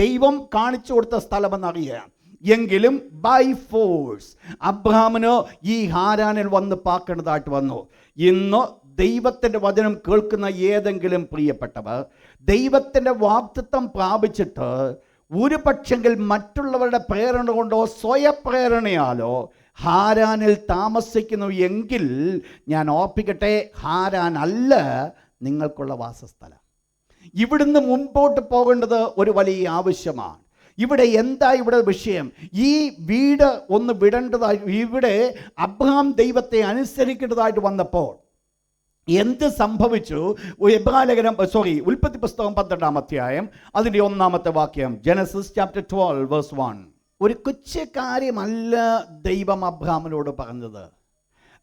ദൈവം കാണിച്ചു കൊടുത്ത സ്ഥലമെന്നറിയാം. എങ്കിലും ബൈ ഫോഴ്സ് അബ്രഹാമിന് ഈ ഹാരാനിൽ വന്ന് പാക്കേണ്ടതായിട്ട് വന്നു. ഇന്ന് ദൈവത്തിൻ്റെ വചനം കേൾക്കുന്ന ഏതെങ്കിലും പ്രിയപ്പെട്ടവർ ദൈവത്തിൻ്റെ വാഗ്ദത്തം പ്രാപിച്ചിട്ട് ഒരു പക്ഷെങ്കിൽ മറ്റുള്ളവരുടെ പ്രേരണ കൊണ്ടോ സ്വയപ്രേരണയാലോ ഹാരാനിൽ താമസിക്കുന്നു എങ്കിൽ ഞാൻ ഓർപ്പിക്കട്ടെ, ഹാരാൻ അല്ല നിങ്ങൾക്കുള്ള വാസസ്ഥലം. ഇവിടുന്ന് മുൻപോട്ട് പോകേണ്ടത് ഒരു വലിയ ആവശ്യമാണ്. ഇവിടെ ഇവിടെ വിഷയം? ഈ വീട് ഒന്ന് വിടേണ്ടതായി, ഇവിടെ അബ്രഹാം ദൈവത്തെ അനുസരിക്കേണ്ടതായിട്ട് വന്നപ്പോൾ എന്ത് സംഭവിച്ചു? ഉൽപ്പത്തി പുസ്തകം 12-ാം അധ്യായം അതിൻ്റെ 1-ാമത്തെ വാക്യം, ജനസിസ് ചാപ്റ്റർ 12 വേഴ്സ് 1. ഒരു കൊച്ചു കാര്യമല്ല ദൈവം അബ്രഹാമിനോട് പറഞ്ഞത്.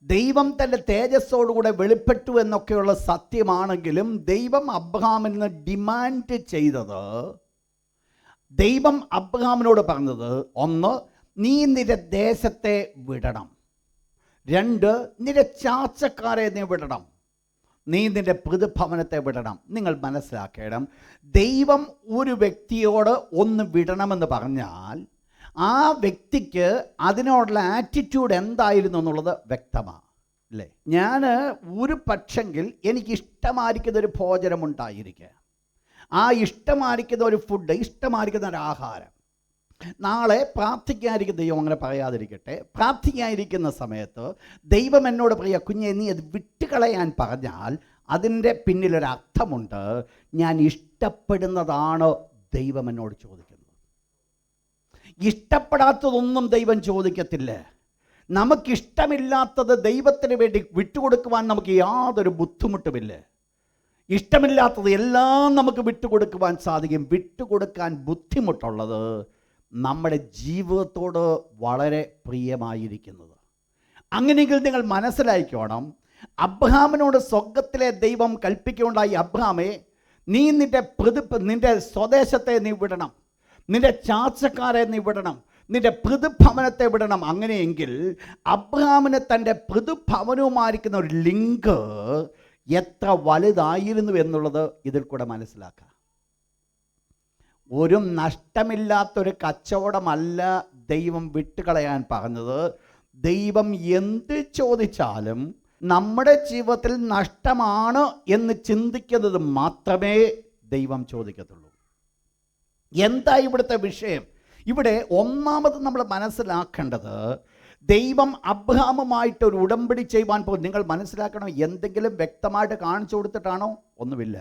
ദൈവം തൻ്റെ തേജസ്സോടുകൂടെ വെളിപ്പെട്ടു എന്നൊക്കെയുള്ള സത്യമാണെങ്കിലും ദൈവം അബ്രഹാമിൽ നിന്ന് ഡിമാൻഡ് ചെയ്തത്, ദൈവം അബ്രഹാമിനോട് പറഞ്ഞത്, 1, നീ നിന്റെ ദേശത്തെ വിടണം. 2, നിന്റെ ചാർച്ചക്കാരെ നീ വിടണം. നീ നിന്റെ പിതൃഭവനത്തെ വിടണം. നിങ്ങൾ മനസ്സിലാക്കണം, ദൈവം ഒരു വ്യക്തിയോട് ഒന്ന് വിടണമെന്ന് പറഞ്ഞാൽ ആ വ്യക്തിക്ക് അതിനോടുള്ള ആറ്റിറ്റ്യൂഡ് എന്തായിരുന്നു എന്നുള്ളത് വ്യക്തമാണ്, അല്ലേ? ഞാൻ ഒരു പക്ഷെങ്കിൽ എനിക്കിഷ്ടമായിരിക്കുന്ന ഒരു ഭോജനമുണ്ടായിരിക്കുക, ആ ഇഷ്ടമായിരിക്കുന്ന ഒരു ഫുഡ്, ഇഷ്ടമായിരിക്കുന്ന ഒരു ആഹാരം, നാളെ പ്രാർത്ഥിക്കാതിരിക്കുന്ന ദൈവം അങ്ങനെ പറയാതിരിക്കട്ടെ, പ്രാർത്ഥിക്കാതിരിക്കുന്ന സമയത്ത് ദൈവം എന്നോട് പറയുക, കുഞ്ഞെ നീ അത് വിട്ടുകളയാൻ പറഞ്ഞാൽ അതിൻ്റെ പിന്നിലൊരർത്ഥമുണ്ട്. ഞാൻ ഇഷ്ടപ്പെടുന്നതാണ് ദൈവം എന്നോട് ചോദിക്കുന്നത്. ഇഷ്ടപ്പെടാത്തതൊന്നും ദൈവം ചോദിക്കത്തില്ല. നമുക്കിഷ്ടമില്ലാത്തത് ദൈവത്തിന് വേണ്ടി വിട്ടുകൊടുക്കുവാൻ നമുക്ക് യാതൊരു ബുദ്ധിമുട്ടുമില്ല. ഇഷ്ടമില്ലാത്തത് എല്ലാം നമുക്ക് വിട്ടുകൊടുക്കുവാൻ സാധിക്കും. വിട്ടുകൊടുക്കാൻ ബുദ്ധിമുട്ടുള്ളത് നമ്മുടെ ജീവിതത്തോട് വളരെ പ്രിയമായിരിക്കുന്നത്. അങ്ങനെയെങ്കിൽ നിങ്ങൾ മനസ്സിലാക്കിക്കോണം, അബ്രഹാമിനോട് സ്വർഗത്തിലെ ദൈവം കൽപ്പിക്കുകയുണ്ടായി, അബ്രഹാമേ നീ നിന്റെ സ്വദേശത്തെ നീ വിടണം, നിന്റെ ചാർച്ചക്കാരെ നീ വിടണം, നിന്റെ പിതൃഭവനത്തെ വിടണം. അങ്ങനെയെങ്കിൽ അബ്രഹാമിന് തൻ്റെ പിതൃഭവനവുമായിരിക്കുന്ന ഒരു ലിങ്ക് എത്ര വലുതായിരുന്നു എന്നുള്ളത് ഇതിൽ കൂടെ മനസ്സിലാക്കാം. ഒരു നഷ്ടമില്ലാത്തൊരു കച്ചവടമല്ല ദൈവം വിട്ടുകളയാൻ പറഞ്ഞത്. ദൈവം എന്ത് ചോദിച്ചാലും നമ്മുടെ ജീവിതത്തിൽ നഷ്ടമാണ് എന്ന് ചിന്തിക്കുന്നത് മാത്രമേ ദൈവം ചോദിക്കത്തുള്ളൂ. എന്താ ഇവിടുത്തെ വിഷയം? ഇവിടെ ഒന്നാമത് നമ്മൾ മനസ്സിലാക്കേണ്ടത്, ദൈവം അബ്രഹാമുമായിട്ട് ഒരു ഉടമ്പടി ചെയ്യുവാൻ പോകും. നിങ്ങൾ മനസ്സിലാക്കണം, എന്തെങ്കിലും വ്യക്തമായിട്ട് കാണിച്ചു കൊടുത്തിട്ടാണോ? ഒന്നുമില്ല.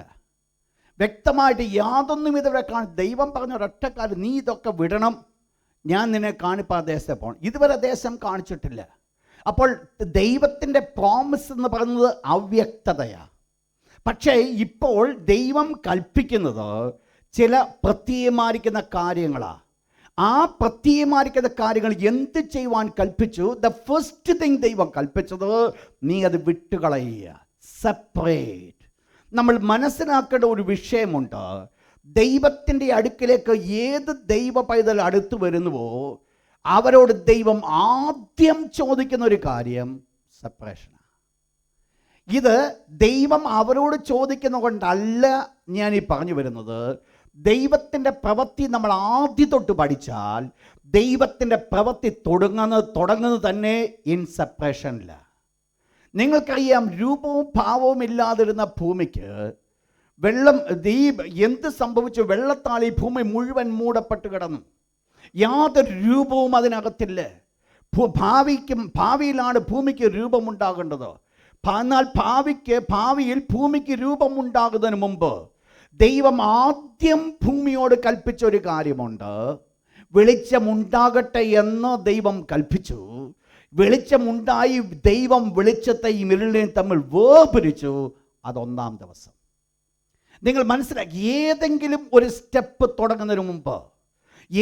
വ്യക്തമായിട്ട് യാതൊന്നും ഇതുവരെ ദൈവം പറഞ്ഞ ഒരൊറ്റ കാര്യം, നീ ഇതൊക്കെ വിടണം, ഞാൻ നിന്നെ കാണിപ്പാ ദേശത്തെ പോകണം. ഇതുവരെ ദേശം കാണിച്ചിട്ടില്ല. അപ്പോൾ ദൈവത്തിൻ്റെ പ്രോമിസ് എന്ന് പറയുന്നത് അവ്യക്തതയാണ്. പക്ഷേ ഇപ്പോൾ ദൈവം കൽപ്പിക്കുന്നത് ചില പ്രത്യയമായിരിക്കുന്ന കാര്യങ്ങളാണ്. ആ പ്രത്യയമായിരിക്കുന്ന കാര്യങ്ങൾ എന്ത് ചെയ്യുവാൻ കൽപ്പിച്ചു? ദ ഫസ്റ്റ് തിങ് ദൈവം കൽപ്പിച്ചത്, നീ അത് വിട്ടുകളയുക, സെപ്പറേറ്റ്. നമ്മൾ മനസ്സിലാക്കേണ്ട ഒരു വിഷയമുണ്ട്. ദൈവത്തിൻ്റെ അടുക്കിലേക്ക് ഏത് ദൈവ പൈതൽ അടുത്ത് വരുന്നുവോ അവരോട് ദൈവം ആദ്യം ചോദിക്കുന്ന ഒരു കാര്യം സെപ്പറേഷനാണ്. ഇത് ദൈവം അവരോട് ചോദിക്കുന്ന കൊണ്ടല്ല ഞാൻ ഈ പറഞ്ഞു വരുന്നത്. ദൈവത്തിൻ്റെ പ്രവൃത്തി നമ്മൾ ആദ്യം തൊട്ട് പഠിച്ചാൽ ദൈവത്തിൻ്റെ പ്രവൃത്തി തുടങ്ങുന്നത് തന്നെ ഇൻ സെപ്പറേഷനില്ല. നിങ്ങൾക്കറിയാം, രൂപവും ഭാവവും ഇല്ലാതിരുന്ന ഭൂമിക്ക് എന്ത് സംഭവിച്ചു? വെള്ളത്താൽ ഈ ഭൂമി മുഴുവൻ മൂടപ്പെട്ട് കിടന്നു. യാതൊരു രൂപവും അതിനകത്തില്ല. ഭാവിയിലാണ് ഭൂമിക്ക് രൂപമുണ്ടാകേണ്ടത്. എന്നാൽ ഭാവിയിൽ ഭൂമിക്ക് രൂപമുണ്ടാകുന്നതിന് മുമ്പ് ദൈവം ആദ്യം ഭൂമിയോട് കൽപ്പിച്ച ഒരു കാര്യമുണ്ട്. വെളിച്ചമുണ്ടാകട്ടെ എന്ന് ദൈവം കൽപ്പിച്ചു. വെളിച്ചമുണ്ടായി. ദൈവം വെളിച്ചത്തെയും ഇരുളിനെയും തമ്മിൽ വേർപിരിച്ചു. അതൊന്നാം ദിവസം. നിങ്ങൾ മനസ്സിലാക്കി, ഏതെങ്കിലും ഒരു സ്റ്റെപ്പ് തുടങ്ങുന്നതിന് മുമ്പ്,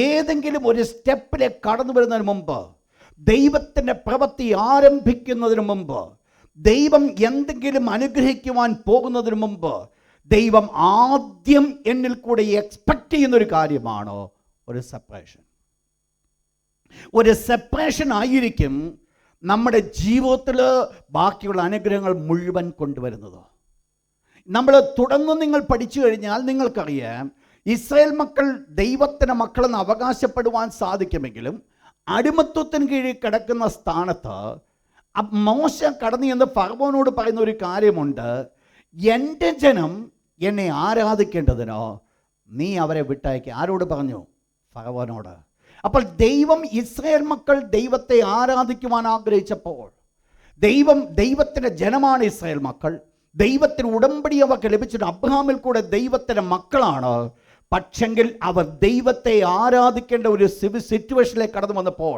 ഏതെങ്കിലും ഒരു സ്റ്റെപ്പിലേക്ക് കടന്നു വരുന്നതിന് മുമ്പ്, ദൈവത്തിൻ്റെ പ്രവൃത്തി ആരംഭിക്കുന്നതിന് മുമ്പ്, ദൈവം എന്തെങ്കിലും അനുഗ്രഹിക്കുവാൻ പോകുന്നതിന് മുമ്പ്, ദൈവം ആദ്യം എന്നിൽ കൂടെ എക്സ്പെക്റ്റ് ചെയ്യുന്നൊരു കാര്യമാണ് ഒരു സെപ്പറേഷൻ. ഒരു സെപ്പറേഷൻ ആയിരിക്കും നമ്മുടെ ജീവിതത്തിൽ ബാക്കിയുള്ള അനുഗ്രഹങ്ങൾ മുഴുവൻ കൊണ്ടുവരുന്നത്. നമ്മൾ തുടർന്ന് നിങ്ങൾ പഠിച്ചു കഴിഞ്ഞാൽ നിങ്ങൾക്കറിയാം, ഇസ്രായേൽ മക്കൾ ദൈവത്തിൻ്റെ മക്കളെന്ന് അവകാശപ്പെടുവാൻ സാധിക്കുമെങ്കിലും അടിമത്വത്തിന് കീഴിൽ കിടക്കുന്ന സ്ഥാനത്ത് മോശ കടന്നു എന്ന് ഫറവോനോട് പറയുന്ന ഒരു കാര്യമുണ്ട്, എൻ്റെ ജനം എന്നെ ആരാധിക്കേണ്ടതിനോ നീ അവരെ വിട്ടയക്കുക. ആരോട് പറഞ്ഞു? ഫറവോനോട്. അപ്പോൾ ദൈവം, ഇസ്രായേൽ മക്കൾ ദൈവത്തെ ആരാധിക്കുവാൻ ആഗ്രഹിച്ചപ്പോൾ, ദൈവത്തിൻ്റെ ജനമാണ് ഇസ്രായേൽ മക്കൾ, ദൈവത്തിന് ഉടമ്പടി അവർക്ക് ലഭിച്ചിട്ട് അബ്രഹാമിൽ കൂടെ ദൈവത്തിൻ്റെ മക്കളാണ്. പക്ഷെങ്കിൽ അവർ ദൈവത്തെ ആരാധിക്കേണ്ട ഒരു സിറ്റുവേഷനിലേക്ക് കടന്നു വന്നപ്പോൾ,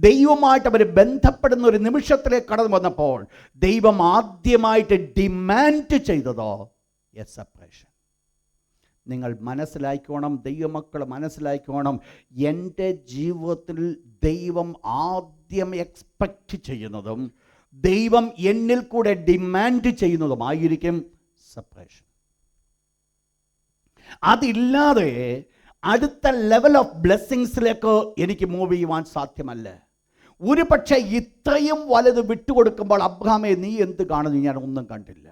ദൈവമായിട്ട് അവർ ബന്ധപ്പെടുന്ന ഒരു നിമിഷത്തിലേക്ക് കടന്നു വന്നപ്പോൾ, ദൈവം ആദ്യമായിട്ട് ഡിമാൻഡ് ചെയ്തതോ എ സെപ്പറേഷൻ. നിങ്ങൾ മനസ്സിലാക്കണം, ദൈവമക്കൾ മനസ്സിലാക്കണം, എൻ്റെ ജീവിതത്തിൽ ദൈവം ആദ്യം എക്സ്പെക്റ്റ് ചെയ്യുന്നതും ദൈവം എന്നിൽ കൂടെ ഡിമാൻഡ് ചെയ്യുന്നതുമായിരിക്കും സെപ്പറേഷൻ. അതില്ലാതെ അടുത്ത ലെവൽ ഓഫ് ബ്ലെസ്സിങ്സിലേക്ക് എനിക്ക് മൂവ് ചെയ്യുവാൻ സാധ്യമല്ല. ഒരു പക്ഷേ ഇത്രയും വലുത് വിട്ടുകൊടുക്കുമ്പോൾ, അബ്രഹാമേ നീ എന്ത് കാണുന്നു? ഞാൻ ഒന്നും കണ്ടില്ല.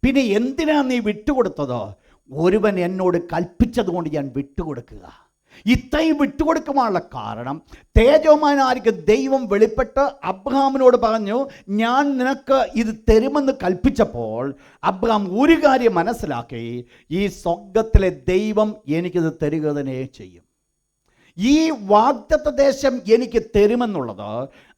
പിന്നെ എന്തിനാ നീ വിട്ടുകൊടുത്തത്? ഒരുവൻ എന്നോട് കൽപ്പിച്ചതുകൊണ്ട് ഞാൻ വിട്ടുകൊടുക്കുക. ഇത്രയും വിട്ടുകൊടുക്കുവാനുള്ള കാരണം, തേജോമാനായിരിക്കും ദൈവം വെളിപ്പെട്ട് അബ്രഹാമിനോട് പറഞ്ഞു, ഞാൻ നിനക്ക് ഇത് തരുമെന്ന് കൽപ്പിച്ചപ്പോൾ അബ്രഹാം ഒരു കാര്യം മനസ്സിലാക്കി, ഈ സ്വർഗ്ഗത്തിലെ ദൈവം എനിക്കിത് തരിക തന്നെ ചെയ്യും. ഈ വാഗ്ദത്ത ദേശം എനിക്ക് തരുമെന്നുള്ളത്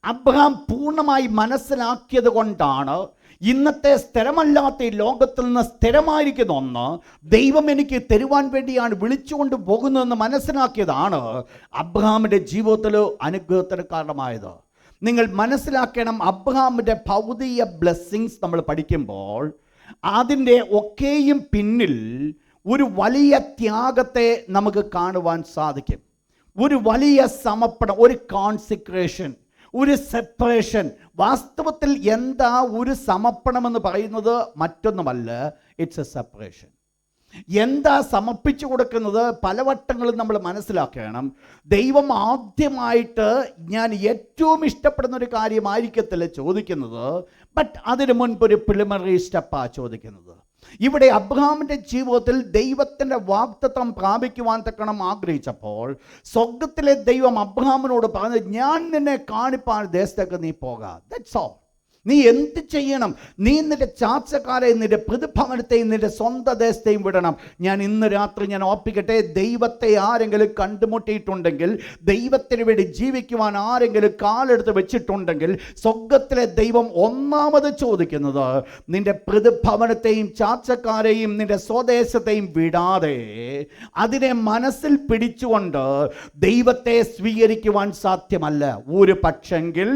അബ്രഹാം പൂർണ്ണമായി മനസ്സിലാക്കിയത് കൊണ്ടാണ് ഇന്നത്തെ സ്ഥിരമല്ലാത്ത ഈ ലോകത്തിൽ നിന്ന് സ്ഥിരമായിരിക്കുന്ന ഒന്ന് ദൈവം എനിക്ക് തരുവാൻ വേണ്ടിയാണ് വിളിച്ചുകൊണ്ട് പോകുന്നതെന്ന് മനസ്സിലാക്കിയതാണ് അബ്രഹാമിൻ്റെ ജീവിതത്തിൽ അനുഗ്രഹത്തിന് കാരണമായത്. നിങ്ങൾ മനസ്സിലാക്കണം, അബ്രഹാമിൻ്റെ ഭൗതിക ബ്ലെസ്സിങ്സ് നമ്മൾ പഠിക്കുമ്പോൾ അതിൻ്റെ ഒക്കെയും പിന്നിൽ ഒരു വലിയ ത്യാഗത്തെ നമുക്ക് കാണുവാൻ സാധിക്കും. ഒരു വലിയ സമർപ്പണം, ഒരു കോൺസിക്രേഷൻ, ഒരു സെപ്പറേഷൻ. വാസ്തവത്തിൽ എന്താ ഒരു സമർപ്പണമെന്ന് പറയുന്നത്? മറ്റൊന്നുമല്ല, ഇറ്റ്സ് എ സെപ്പറേഷൻ. എന്താ സമർപ്പിച്ചു കൊടുക്കുന്നത്? പലവട്ടങ്ങളും നമ്മൾ മനസ്സിലാക്കണം. ദൈവം ആദ്യമായിട്ട് ഞാൻ ഏറ്റവും ഇഷ്ടപ്പെടുന്ന ഒരു കാര്യമായിരിക്കത്തില്ല ചോദിക്കുന്നത്, ബട്ട് അതിനു മുൻപ് ഒരു പ്രിലിമിനറി സ്റ്റെപ്പാണ് ചോദിക്കുന്നത്. ഇവിടെ അബ്രഹാമിൻ്റെ ജീവിതത്തിൽ ദൈവത്തിൻ്റെ വാഗ്ദത്തം പ്രാപിക്കുവാൻ തക്കണം ആഗ്രഹിച്ചപ്പോൾ സ്വർഗ്ഗത്തിലെ ദൈവം അബ്രഹാമിനോട് പറഞ്ഞത്, ഞാൻ നിന്നെ കാണിപ്പാൻ ദേശത്തേക്ക് നീ പോകാം. That's all. നീ എന്ത് ചെയ്യണം? നീ നിന്റെ ചാർച്ചക്കാരെയും നിന്റെ പ്രതിഭവനത്തെയും നിന്റെ സ്വന്തം ദേശത്തെയും വിടണം. ഞാൻ ഇന്ന് രാത്രി ഞാൻ ഓർപ്പിക്കട്ടെ, ദൈവത്തെ ആരെങ്കിലും കണ്ടുമുട്ടിയിട്ടുണ്ടെങ്കിൽ, ദൈവത്തിന് വേണ്ടി ജീവിക്കുവാൻ ആരെങ്കിലും കാലെടുത്ത് വെച്ചിട്ടുണ്ടെങ്കിൽ, സ്വർഗ്ഗത്തിലെ ദൈവം ഒന്നാമത് ചോദിക്കുന്നത് നിന്റെ പ്രതിഭവനത്തെയും ചാർച്ചക്കാരെയും നിന്റെ സ്വദേശത്തെയും വിടാതെ അതിനെ മനസ്സിൽ പിടിച്ചുകൊണ്ട് ദൈവത്തെ സ്വീകരിക്കുവാൻ സാധ്യമല്ല. ഒരു പക്ഷെങ്കിൽ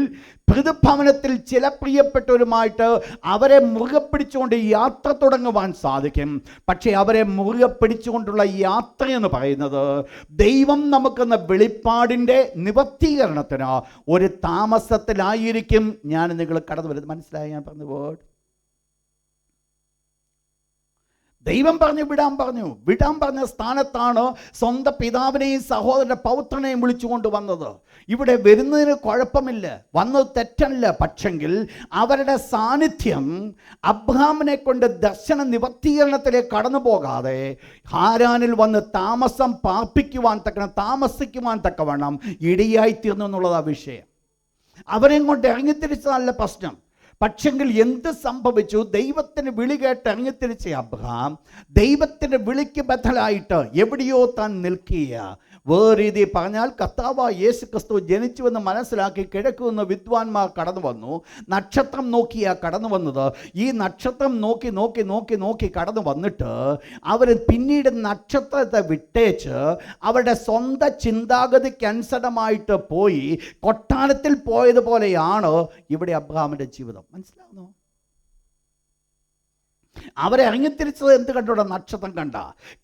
പ്രതിഭവനത്തിൽ ചില പ്രിയപ്പെട്ടവരുമായിട്ട് അവരെ മുറുകെ പിടിച്ചുകൊണ്ട് യാത്ര തുടങ്ങുവാൻ സാധിക്കും. പക്ഷേ അവരെ മുറുകെ പിടിച്ചുകൊണ്ടുള്ള യാത്ര എന്ന് പറയുന്നത് ദൈവം നമുക്കെന്ന വെളിപ്പാടിൻ്റെ നിവർത്തീകരണത്തിന് ഒരു താമസത്തിലായിരിക്കും ഞാൻ നിങ്ങൾ കടന്നു വരുന്നത്. മനസ്സിലായി ഞാൻ പറഞ്ഞ വേർഡ്? ദൈവം വിടാൻ പറഞ്ഞ സ്ഥാനത്താണ് സ്വന്തം പിതാവിനെയും സഹോദരൻ്റെ പൗത്രനെയും വിളിച്ചുകൊണ്ട് വന്നത്. ഇവിടെ വരുന്നതിന് കുഴപ്പമില്ല, വന്നത് തെറ്റല്ല. പക്ഷെങ്കിൽ അവരുടെ സാന്നിധ്യം അബ്രഹാമിനെ കൊണ്ട് ദർശന നിവർത്തീകരണത്തിലേക്ക് കടന്നു പോകാതെ ഹാരാനിൽ വന്ന് താമസിക്കുവാൻ തക്കവണ്ണം ഇടയായിത്തീർന്നു എന്നുള്ളതാണ് വിഷയം. അവരെയും കൊണ്ട് ഇറങ്ങിത്തിരിച്ചതല്ല പ്രശ്നം. പക്ഷെങ്കിൽ എന്ത് സംഭവിച്ചു? ദൈവത്തിന് വിളി കേട്ട് ഇറങ്ങിത്തിരിച്ച അബ്രഹാം ദൈവത്തിൻ്റെ വിളിക്ക് ബദലായിട്ട് എവിടെയോ താൻ നിൽക്കുക. വേറെ രീതി പറഞ്ഞാൽ, കർത്താവായ യേശു ക്രിസ്തു ജനിച്ചുവെന്ന് മനസ്സിലാക്കി കിഴക്കുനിന്ന് വിദ്വാൻമാർ കടന്നു വന്നു. നക്ഷത്രം നോക്കിയാ കടന്നു വന്നത്. ഈ നക്ഷത്രം നോക്കി കടന്നു വന്നിട്ട് അവർ പിന്നീട് നക്ഷത്രത്തെ വിട്ടേച്ച് അവരുടെ സ്വന്തം ചിന്താഗതിക്കനുസരണമായിട്ട് പോയി കൊട്ടാരത്തിൽ പോയതുപോലെയാണ് ഇവിടെ അബ്രഹാമിൻ്റെ ജീവിതം. മനസ്സിലാവുന്നു? അവരെ ഇറങ്ങിത്തിരിച്ചത് എന്ത് കണ്ടോടെ? നക്ഷത്രം കണ്ട.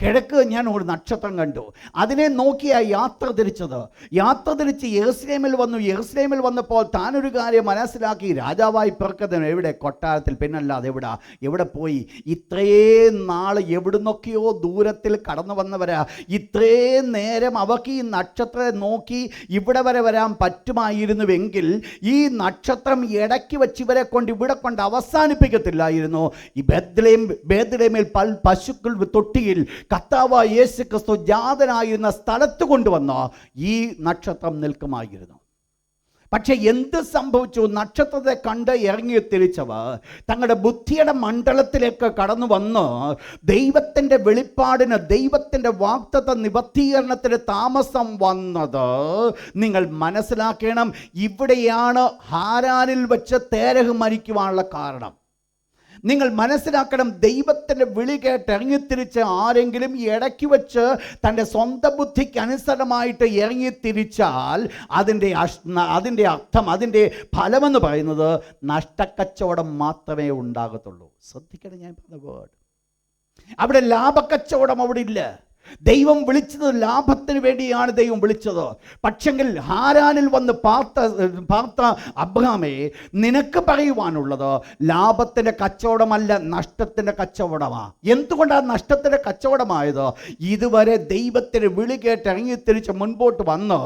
കിഴക്ക് ഞാൻ ഒരു നക്ഷത്രം കണ്ടു, അതിനെ നോക്കിയാ യാത്ര തിരിച്ചത്. യാത്ര തിരിച്ച് യെരൂശലേമിൽ വന്നു. യെരൂശലേമിൽ വന്നപ്പോൾ താനൊരു കാര്യം മനസ്സിലാക്കി, രാജാവായി പിറക്കുന്നവൻ എവിടെ? കൊട്ടാരത്തിൽ. പിന്നല്ലാതെ എവിടെ പോയി? ഇത്രയും നാൾ എവിടുന്നൊക്കെയോ ദൂരത്തിൽ കടന്നു വന്നവരാ. ഇത്രയും നേരം അവർക്ക് ഈ നക്ഷത്രത്തെ നോക്കി ഇവിടെ വരെ വരാൻ പറ്റുമായിരുന്നുവെങ്കിൽ ഈ നക്ഷത്രം ഇടയ്ക്ക് വെച്ച് ഇവരെ കൊണ്ട് ഇവിടെ കൊണ്ട് അവസാനിപ്പിക്കത്തില്ലായിരുന്നു. ഈ ബേത്ലഹേമിൽ പശുക്കൾ തൊട്ടിയിൽ കർത്താവായ യേശു ക്രിസ്തു ജാതനായിരുന്ന സ്ഥലത്ത് കൊണ്ടുവന്ന ഈ നക്ഷത്രം നിൽക്കുമായിരുന്നു. പക്ഷെ എന്ത് സംഭവിച്ചു? നക്ഷത്രത്തെ കണ്ട് ഇറങ്ങി തിരിച്ചവർ തങ്ങളുടെ ബുദ്ധിയുടെ മണ്ഡലത്തിലേക്ക് കടന്നു വന്ന് ദൈവത്തിൻ്റെ വെളിപ്പാടിന്, ദൈവത്തിൻ്റെ വാഗ്ദത്ത നിവർത്തീകരണത്തിന് താമസം വന്നത് നിങ്ങൾ മനസ്സിലാക്കണം. ഇവിടെയാണ് ഹാരാനിൽ വെച്ച് തേരഹ് മരിക്കുവാനുള്ള കാരണം. നിങ്ങൾ മനസ്സിലാക്കണം, ദൈവത്തിൻ്റെ വിളി കേട്ട് ഇറങ്ങിത്തിരിച്ച് ആരെങ്കിലും ഇടയ്ക്ക് വെച്ച് തൻ്റെ സ്വന്തം ബുദ്ധിക്ക് അനുസരണമായിട്ട് ഇറങ്ങിത്തിരിച്ചാൽ അതിൻ്റെ അർത്ഥം, അതിൻ്റെ ഫലമെന്ന് പറയുന്നത് നഷ്ടക്കച്ചവടം മാത്രമേ ഉണ്ടാകത്തുള്ളൂ. ശ്രദ്ധിക്കണം ഞാൻ പറഞ്ഞ വേർഡ്. അവിടെ ലാഭക്കച്ചവടം അവിടെ ഇല്ല. ദൈവം വിളിച്ചത് ലാഭത്തിന് വേണ്ടിയാണ് ദൈവം വിളിച്ചത്. പക്ഷെങ്കിൽ ഹാരാനിൽ വന്ന് പാർത്ത അബ്രഹാമേ, നിനക്ക് പറയുവാനുള്ളത് ലാഭത്തിൻ്റെ കച്ചവടമല്ല, നഷ്ടത്തിൻ്റെ കച്ചവടമാണ്. എന്തുകൊണ്ടാണ് നഷ്ടത്തിൻ്റെ കച്ചവടമായത്? ഇതുവരെ ദൈവത്തിന് വിളി കേട്ട് ഇറങ്ങിത്തിരിച്ച് മുൻപോട്ട് വന്ന്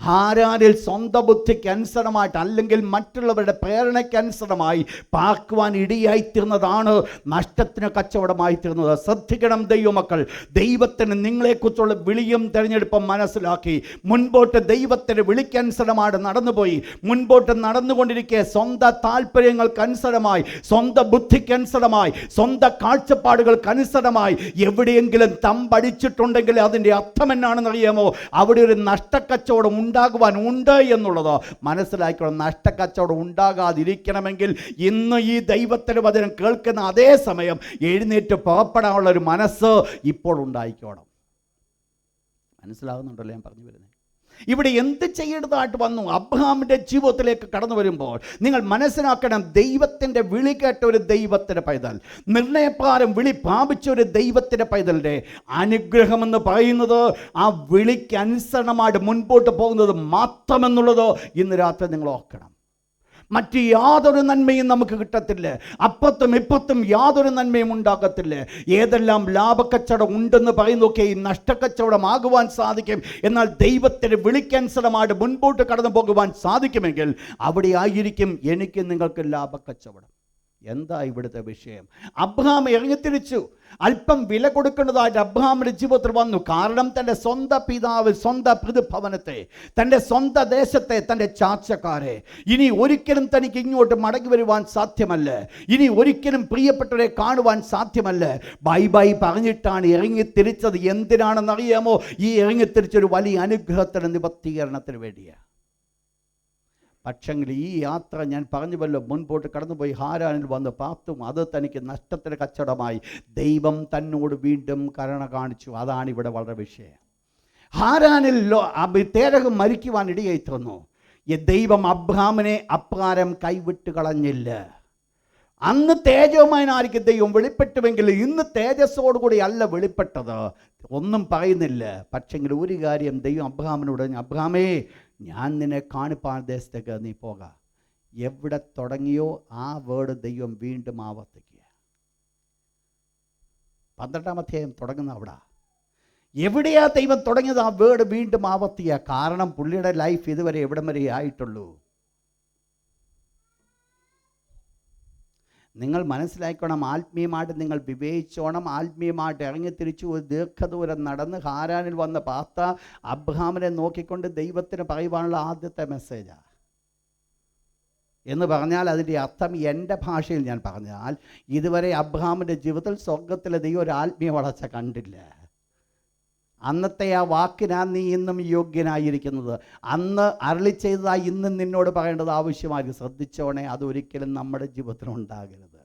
ഹാരാനിൽ സ്വന്തം ബുദ്ധിക്ക് അനുസരണമായിട്ട് അല്ലെങ്കിൽ മറ്റുള്ളവരുടെ പ്രേരണയ്ക്കനുസരണമായി പാർക്കുവാൻ ഇടയായിത്തീർന്നതാണ് നഷ്ടത്തിന് കച്ചവടമായിത്തീർന്നത്. ശ്രദ്ധിക്കണം ദൈവമക്കൾ, ദൈവത്തിന് നിങ്ങളെക്കുറിച്ചുള്ള വിളിയും തിരഞ്ഞെടുപ്പും മനസ്സിലാക്കി മുൻപോട്ട് ദൈവത്തിന് വിളിക്കനുസരണമായി നടന്നുപോയി. മുൻപോട്ട് നടന്നുകൊണ്ടിരിക്കെ സ്വന്തം താല്പര്യങ്ങൾക്കനുസരമായി, സ്വന്തം ബുദ്ധിക്കനുസരമായി, സ്വന്തം കാഴ്ചപ്പാടുകൾക്കനുസരമായി എവിടെയെങ്കിലും തമ്പടിച്ചിട്ടുണ്ടെങ്കിൽ അതിൻ്റെ അർത്ഥം എന്നാണെന്നറിയാമോ? അവിടെ ഒരു നഷ്ടക്കച്ചവടം ഉണ്ടാകുവാൻ ഉണ്ട് എന്നുള്ളത് മനസ്സിലാക്കണം. നഷ്ടക്കച്ചവടം ഉണ്ടാകാതിരിക്കണമെങ്കിൽ ഇന്ന് ഈ ദൈവത്തിൻ്റെ വചനം കേൾക്കുന്ന അതേ സമയം എഴുന്നേറ്റ് പുറപ്പെടാനുള്ള ഒരു മനസ്സ് ഇപ്പോൾ ഉണ്ടായിക്കോണം. മനസ്സിലാകുന്നുണ്ടല്ലോ ഞാൻ പറഞ്ഞു വരുന്നത്? ഇവിടെ എന്ത് ചെയ്യേണ്ടതായിട്ട് വന്നു? അബ്രഹാമിൻ്റെ ജീവിതത്തിലേക്ക് കടന്നു വരുമ്പോൾ നിങ്ങൾ മനസ്സിലാക്കണം, ദൈവത്തിൻ്റെ വിളി കേട്ട ഒരു ദൈവത്തിൻ്റെ പൈതൽ, നിർണയപ്രകാരം വിളി പ്രാപിച്ച ഒരു ദൈവത്തിൻ്റെ പൈതലിൻ്റെ അനുഗ്രഹമെന്ന് പറയുന്നത് ആ വിളിക്ക് അനുസരണമായിട്ട് മുൻപോട്ട് പോകുന്നത് മാത്രമെന്നുള്ളത് ഇന്ന് രാത്രി നിങ്ങൾ ഓർക്കണം. മറ്റ് യാതൊരു നന്മയും നമുക്ക് കിട്ടത്തില്ല. അപ്പത്തും ഇപ്പത്തും യാതൊരു നന്മയും ഉണ്ടാകത്തില്ല. ഏതെല്ലാം ലാഭക്കച്ചവടം ഉണ്ടെന്ന് പറയുന്നതൊക്കെ ഈ നഷ്ടക്കച്ചവടമാകുവാൻ സാധിക്കും. എന്നാൽ ദൈവത്തിന് വിളിക്കനുസരണമായിട്ട് മുൻപോട്ട് കടന്നു പോകുവാൻ സാധിക്കുമെങ്കിൽ അവിടെ ആയിരിക്കും എനിക്ക് നിങ്ങൾക്ക് ലാഭക്കച്ചവടം. എന്താ ഇവിടുത്തെ വിഷയം? അബ്രഹാം ഇറങ്ങിത്തിരിച്ചു. അല്പം വില കൊടുക്കേണ്ടതായിട്ട് അബ്രഹാമിൻ്റെ ജീവിതത്തിൽ വന്നു. കാരണം തൻ്റെ സ്വന്തം പിതാവ്, സ്വന്തം പിതൃഭവനത്തെ, തൻ്റെ സ്വന്തം ദേശത്തെ, തൻ്റെ ചാർച്ചക്കാരെ ഇനി ഒരിക്കലും തനിക്ക് ഇങ്ങോട്ട് മടങ്ങി വരുവാൻ സാധ്യമല്ല. ഇനി ഒരിക്കലും പ്രിയപ്പെട്ടവരെ കാണുവാൻ സാധ്യമല്ല. ബൈ ബൈ പറഞ്ഞിട്ടാണ് ഇറങ്ങിത്തിരിച്ചത്. എന്തിനാണെന്നറിയാമോ? ഈ ഇറങ്ങിത്തിരിച്ചൊരു വലിയ അനുഗ്രഹത്തിന് നിവർത്തീകരണത്തിന് വേണ്ടിയാണ്. പക്ഷെങ്കിൽ ഈ യാത്ര ഞാൻ പറഞ്ഞുവല്ലോ, മുൻപോട്ട് കടന്നുപോയി ഹാരാനിൽ വന്ന് പാർത്തും അത് തനിക്ക് നഷ്ടത്തിന് കച്ചവടമായി. ദൈവം തന്നോട് വീണ്ടും കരുണ കാണിച്ചു. അതാണ് ഇവിടെ വളരെ വിഷയം. ഹാരാനിൽ തേരഹ് മരിക്കുവാൻ ഇടയായിത്തീർന്നു. ദൈവം അബ്രഹാമിനെ അപ്രകാരം കൈവിട്ട് കളഞ്ഞില്ല. അന്ന് തേജോമയനായിരിക്കും ദൈവം വെളിപ്പെട്ടുവെങ്കിൽ ഇന്ന് തേജസ്സോടുകൂടി അല്ല വെളിപ്പെട്ടത്. ഒന്നും പറയുന്നില്ല. പക്ഷെങ്കിൽ ഒരു കാര്യം ദൈവം അബ്രഹാമിനോട് പറഞ്ഞു, അബ്രഹാമേ, ഞാൻ നിന്നെ കാണിപ്പാൻ ദേശത്തേക്ക് നീ പോക. എവിടെ തുടങ്ങിയോ ആ വേർഡ് ദൈവം വീണ്ടും ആവർത്തിക്കുക. 12-ാം അധ്യായം തുടങ്ങുന്ന അവിടെ എവിടെയാ ദൈവം തുടങ്ങിയത് ആ വേർഡ് വീണ്ടും ആവർത്തിക്കുക. കാരണം പുള്ളിയുടെ ലൈഫ് ഇതുവരെ എവിടം വരെ ആയിട്ടുള്ളൂ. നിങ്ങൾ മനസ്സിലാക്കണം, ആത്മീയമായിട്ട് നിങ്ങൾ വിവേചിച്ചോണം. ആത്മീയമായിട്ട് ഇറങ്ങിത്തിരിച്ചു ഒരു ദീർഘദൂരം നടന്ന് ഹാരാനിൽ വന്ന പാർത്ത അബ്രഹാമിനെ നോക്കിക്കൊണ്ട് ദൈവത്തിന് പറയുവാനുള്ള ആദ്യത്തെ മെസ്സേജാണ് എന്ന് പറഞ്ഞാൽ അതിൻ്റെ അർത്ഥം എൻ്റെ ഭാഷയിൽ ഞാൻ പറഞ്ഞാൽ, ഇതുവരെ അബ്രഹാമിൻ്റെ ജീവിതത്തിൽ സ്വർഗത്തിലെ ദൈവം ഒരു ആത്മീയ വളർച്ച കണ്ടില്ല. അന്നത്തെ ആ വാക്കിനാണ് നീ ഇന്നും യോഗ്യനായിരിക്കുന്നത്. അന്ന് അരുളി ചെയ്തതായി ഇന്നും നിന്നോട് പറയേണ്ടത് ആവശ്യമായിരിക്കും. ശ്രദ്ധിച്ചോണേ, അതൊരിക്കലും നമ്മുടെ ജീവിതത്തിൽ ഉണ്ടാകരുത്.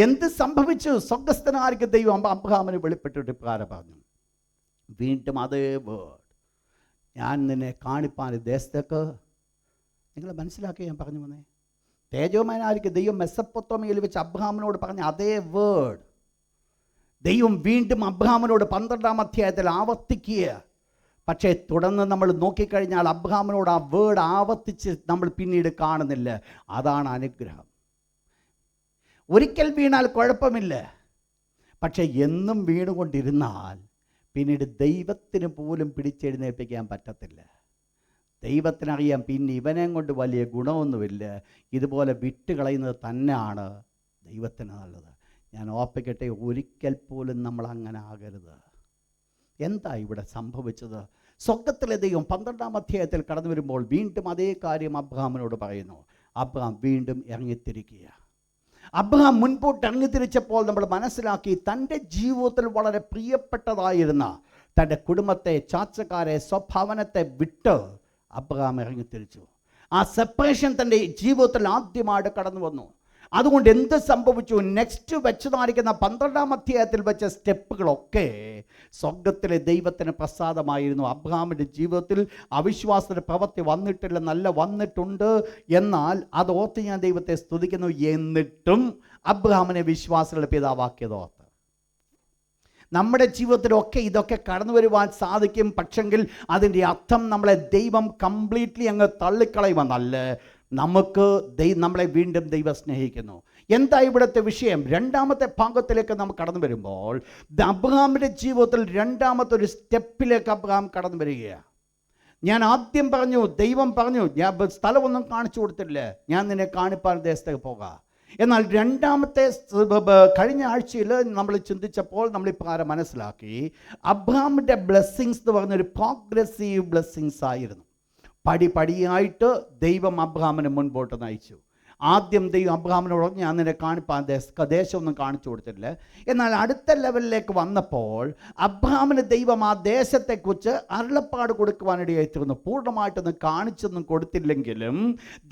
എന്ത് സംഭവിച്ചു? സ്വർഗസ്ഥനായിരിക്കും ദൈവം അബ്രഹാമിന് വെളിപ്പെട്ടിട്ട് ഇപ്രകാരം പറഞ്ഞു, വീണ്ടും അതേ വേർഡ്, ഞാൻ നിന്നെ കാണിപ്പാൻ ദേശത്തേക്ക്. നിങ്ങൾ മനസ്സിലാക്കി ഞാൻ പറഞ്ഞു വന്നേ. തേജോമയനായിരിക്കും ദൈവം മെസ്സപ്പൊത്തോമിയയിൽ വെച്ച് അബ്രഹാമിനോട് പറഞ്ഞ അതേ വേർഡ് ദൈവം വീണ്ടും അബ്രഹാമിനോട് 12-ാം അധ്യായത്തിൽ ആവർത്തിക്കുക. പക്ഷേ തുടർന്ന് നമ്മൾ നോക്കിക്കഴിഞ്ഞാൽ അബ്രഹാമിനോട് ആ വേർഡ് ആവർത്തിച്ച് നമ്മൾ പിന്നീട് കാണുന്നില്ല. അതാണ് അനുഗ്രഹം. ഒരിക്കൽ വീണാൽ കുഴപ്പമില്ല, പക്ഷേ എന്നും വീണുകൊണ്ടിരുന്നാൽ പിന്നീട് ദൈവത്തിന് പോലും പിടിച്ചെഴുന്നേൽപ്പിക്കാൻ പറ്റത്തില്ല. ദൈവത്തിനറിയാം പിന്നെ ഇവനെ കൊണ്ട് വലിയ ഗുണമൊന്നുമില്ല, ഇതുപോലെ വിട്ടുകളയുന്നത് തന്നെയാണ് ദൈവത്തിന് നല്ലത്. ഞാൻ ഓർപ്പിക്കട്ടെ, ഒരിക്കൽ പോലും നമ്മൾ അങ്ങനെ ആകരുത്. എന്താ ഇവിടെ സംഭവിച്ചത്? സ്വർഗ്ഗത്തിലെ ദൈവം 12-ാം അധ്യായത്തിൽ കടന്നു വരുമ്പോൾ വീണ്ടും അതേ കാര്യം അബ്രഹാമിനോട് പറയുന്നു. അബ്രഹാം വീണ്ടും ഇറങ്ങിത്തിരിക്കുക. അബ്രഹാം മുൻപോട്ട് ഇറങ്ങിത്തിരിച്ചപ്പോൾ നമ്മൾ മനസ്സിലാക്കി തൻ്റെ ജീവിതത്തിൽ വളരെ പ്രിയപ്പെട്ടതായിരുന്ന തൻ്റെ കുടുംബത്തെ, ചാച്ചക്കാരെ, സ്വഭവനത്തെ വിട്ട് അബ്രഹാം ഇറങ്ങിത്തിരിച്ചു. ആ സെപ്പറേഷൻ തൻ്റെ ജീവിതത്തിൽ ആദ്യമായിട്ട് കടന്നു വന്നു. അതുകൊണ്ട് എന്ത് സംഭവിച്ചു? നെക്സ്റ്റ് വെച്ചതായിരിക്കുന്ന 12-ാം അധ്യായത്തിൽ വെച്ച സ്റ്റെപ്പുകളൊക്കെ സ്വർഗത്തിലെ ദൈവത്തിന് പ്രസാദമായിരുന്നു. അബ്രഹാമിൻ്റെ ജീവിതത്തിൽ അവിശ്വാസത്തിൻ്റെ പ്രവൃത്തി വന്നിട്ടില്ല, നല്ല വന്നിട്ടുണ്ട്. എന്നാൽ അത് ഓർത്ത് ഞാൻ ദൈവത്തെ സ്തുതിക്കുന്നു. എന്നിട്ടും അബ്രഹാമിനെ വിശ്വാസികളുടെ പിതാവാക്കിയത് ഓർത്ത് നമ്മുടെ ജീവിതത്തിലൊക്കെ ഇതൊക്കെ കടന്നു വരുവാൻ സാധിക്കും. പക്ഷെങ്കിൽ അതിൻ്റെ അർത്ഥം നമ്മളെ ദൈവം കംപ്ലീറ്റ്ലി അങ്ങ് തള്ളിക്കളയുമെന്നല്ല. നമ്മളെ വീണ്ടും ദൈവം സ്നേഹിക്കുന്നു. എന്താ ഇവിടുത്തെ വിഷയം? 2-ാമത്തെ ഭാഗത്തിലേക്ക് നാം കടന്നു വരുമ്പോൾ അബ്രഹാമിൻ്റെ ജീവിതത്തിൽ 2-ാമത്തെ ഒരു സ്റ്റെപ്പിലേക്ക് അബ്രഹാം കടന്നു വരികയാണ്. ഞാൻ ആദ്യം പറഞ്ഞു, ദൈവം പറഞ്ഞു, ഞാൻ സ്ഥലമൊന്നും കാണിച്ചു കൊടുത്തില്ല, ഞാൻ നിന്നെ കാണിപ്പാൻ ദേശത്തേക്ക് പോകാം. എന്നാൽ 2-ാമത്തെ കഴിഞ്ഞ ആഴ്ചയിൽ നമ്മൾ ചിന്തിച്ചപ്പോൾ നമ്മൾ ഇപ്രകാരം മനസ്സിലാക്കി, അബ്രഹാമിൻ്റെ ബ്ലെസ്സിങ്സ് എന്ന് പറഞ്ഞൊരു പ്രോഗ്രസീവ് ബ്ലെസ്സിങ്സ് ആയിരുന്നു. പടിപടിയായിട്ട് ദൈവം അബ്രഹാമിനെ മുൻപോട്ട് നയിച്ചു. ആദ്യം ദൈവം അബ്രഹാമിനോട് ഞാൻ നിന്നെ കാണിപ്പാൻ ദേശമൊന്നും കാണിച്ചു കൊടുത്തില്ല. എന്നാൽ അടുത്ത ലെവലിലേക്ക് വന്നപ്പോൾ അബ്രഹാമിന് ദൈവം ആ ദേശത്തെക്കുറിച്ച് അരുളപ്പാട് കൊടുക്കുവാനിടയായി തീർന്നു. പൂർണ്ണമായിട്ടൊന്നും കാണിച്ചൊന്നും കൊടുത്തില്ലെങ്കിലും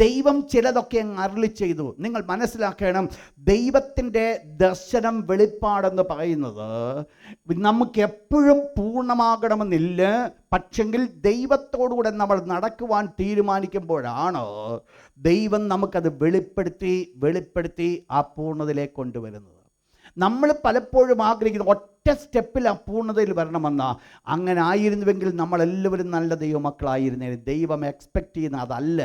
ദൈവം ചിലതൊക്കെ അങ്ങ് അരുളി ചെയ്തു. നിങ്ങൾ മനസ്സിലാക്കണം, ദൈവത്തിൻ്റെ ദർശനം, വെളിപ്പാടെന്ന് പറയുന്നത് നമുക്ക് എപ്പോഴും പൂർണ്ണമാകണമെന്നില്ല. പക്ഷെങ്കിൽ ദൈവത്തോടുകൂടെ നമ്മൾ നടക്കുവാൻ തീരുമാനിക്കുമ്പോഴാണ് ദൈവം നമുക്കത് വെളിപ്പെടുത്തി ആ പൂർണ്ണതയിലേക്ക് കൊണ്ടുവരുന്നത്. നമ്മൾ പലപ്പോഴും ആഗ്രഹിക്കുന്ന ഒറ്റ സ്റ്റെപ്പിൽ ആ പൂർണ്ണതയിൽ വരണമെന്ന. അങ്ങനെ ആയിരുന്നുവെങ്കിൽ നമ്മളെല്ലാവരും നല്ല ദൈവമക്കളായിരുന്നേ. ദൈവം എക്സ്പെക്റ്റ് ചെയ്യുന്ന അതല്ല.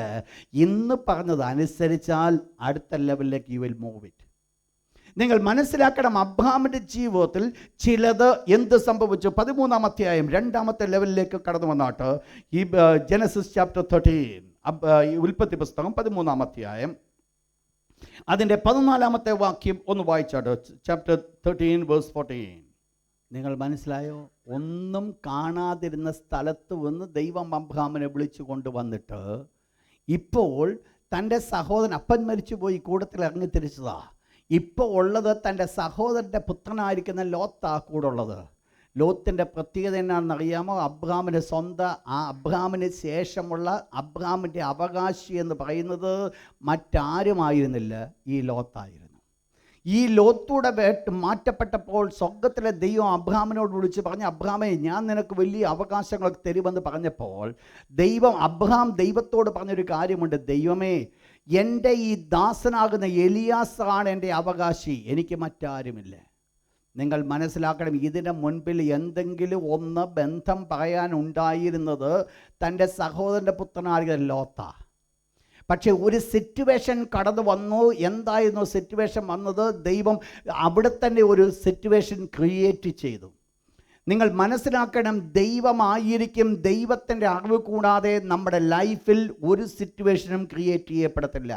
ഇന്ന് പറഞ്ഞത് അനുസരിച്ചാൽ അടുത്ത ലെവലിലേക്ക് യു വിൽ മൂവ് ഇറ്റ്. നിങ്ങൾ മനസ്സിലാക്കണം, അബ്രഹാമിൻ്റെ ജീവിതത്തിൽ ചിലത് എന്ത് സംഭവിച്ചു? 13-ാം അധ്യായം 2-ാമത്തെ ലെവലിലേക്ക് കടന്നു വന്നാട്ട് ഈ ജനസിസ് ചാപ്റ്റർ 13, ഉൽപ്പത്തി പുസ്തകം 13-ാം അധ്യായം അതിൻ്റെ 14-ാമത്തെ വാക്യം ഒന്ന് വായിച്ചാട്ടോ. Chapter 13 verse 14. നിങ്ങൾ മനസ്സിലായോ? ഒന്നും കാണാതിരുന്ന സ്ഥലത്ത് വന്ന് ദൈവം അബ്രഹാമിനെ വിളിച്ചു കൊണ്ടുവന്നിട്ട് ഇപ്പോൾ തൻ്റെ സഹോദരൻ, അപ്പൻ മരിച്ചുപോയി, കൂടത്തിൽ ഇറങ്ങിത്തിരിച്ചതാ. ഇപ്പോൾ ഉള്ളത് തൻ്റെ സഹോദരൻ്റെ പുത്രനായിരിക്കുന്ന ലോത്താ കൂടെ ഉള്ളത്. ലോത്തിൻ്റെ പ്രത്യേകത എന്നാണെന്നറിയാമോ? അബ്രഹാമിൻ്റെ അബ്രഹാമിന് ശേഷമുള്ള അബ്രഹാമിൻ്റെ അവകാശി എന്ന് പറയുന്നത് മറ്റാരുമായിരുന്നില്ല, ഈ ലോത്തായിരുന്നു. ഈ ലോത്തൂടെ മാറ്റപ്പെട്ടപ്പോൾ സ്വർഗത്തിലെ ദൈവം അബ്രഹാമിനോട് വിളിച്ച് പറഞ്ഞു, അബ്രഹാമേ, ഞാൻ നിനക്ക് വലിയ അവകാശങ്ങളൊക്കെ തരുമെന്ന് പറഞ്ഞപ്പോൾ അബ്രഹാം ദൈവത്തോട് പറഞ്ഞൊരു കാര്യമുണ്ട്. ദൈവമേ, എൻ്റെ ഈ ദാസനാകുന്ന എലിയാസാണ് എൻ്റെ അവകാശി, എനിക്ക് മറ്റാരുമില്ല. നിങ്ങൾ മനസ്സിലാക്കണം, ഇതിന് മുൻപിൽ എന്തെങ്കിലും ഒന്ന് ബന്ധം പറയാനുണ്ടായിരുന്നത് തൻ്റെ സഹോദരൻ്റെ പുത്രനായ ലോത്താ. പക്ഷേ ഒരു സിറ്റുവേഷൻ കടന്നു വന്നു. എന്തായിരുന്നു സിറ്റുവേഷൻ വന്നത്? ദൈവം അവിടെ തന്നെ ഒരു സിറ്റുവേഷൻ ക്രിയേറ്റ് ചെയ്തു. നിങ്ങൾ മനസ്സിലാക്കണം, ദൈവമായിരിക്കും. ദൈവത്തിൻ്റെ അറിവ് കൂടാതെ നമ്മുടെ ലൈഫിൽ ഒരു സിറ്റുവേഷനും ക്രിയേറ്റ് ചെയ്യപ്പെടത്തില്ല.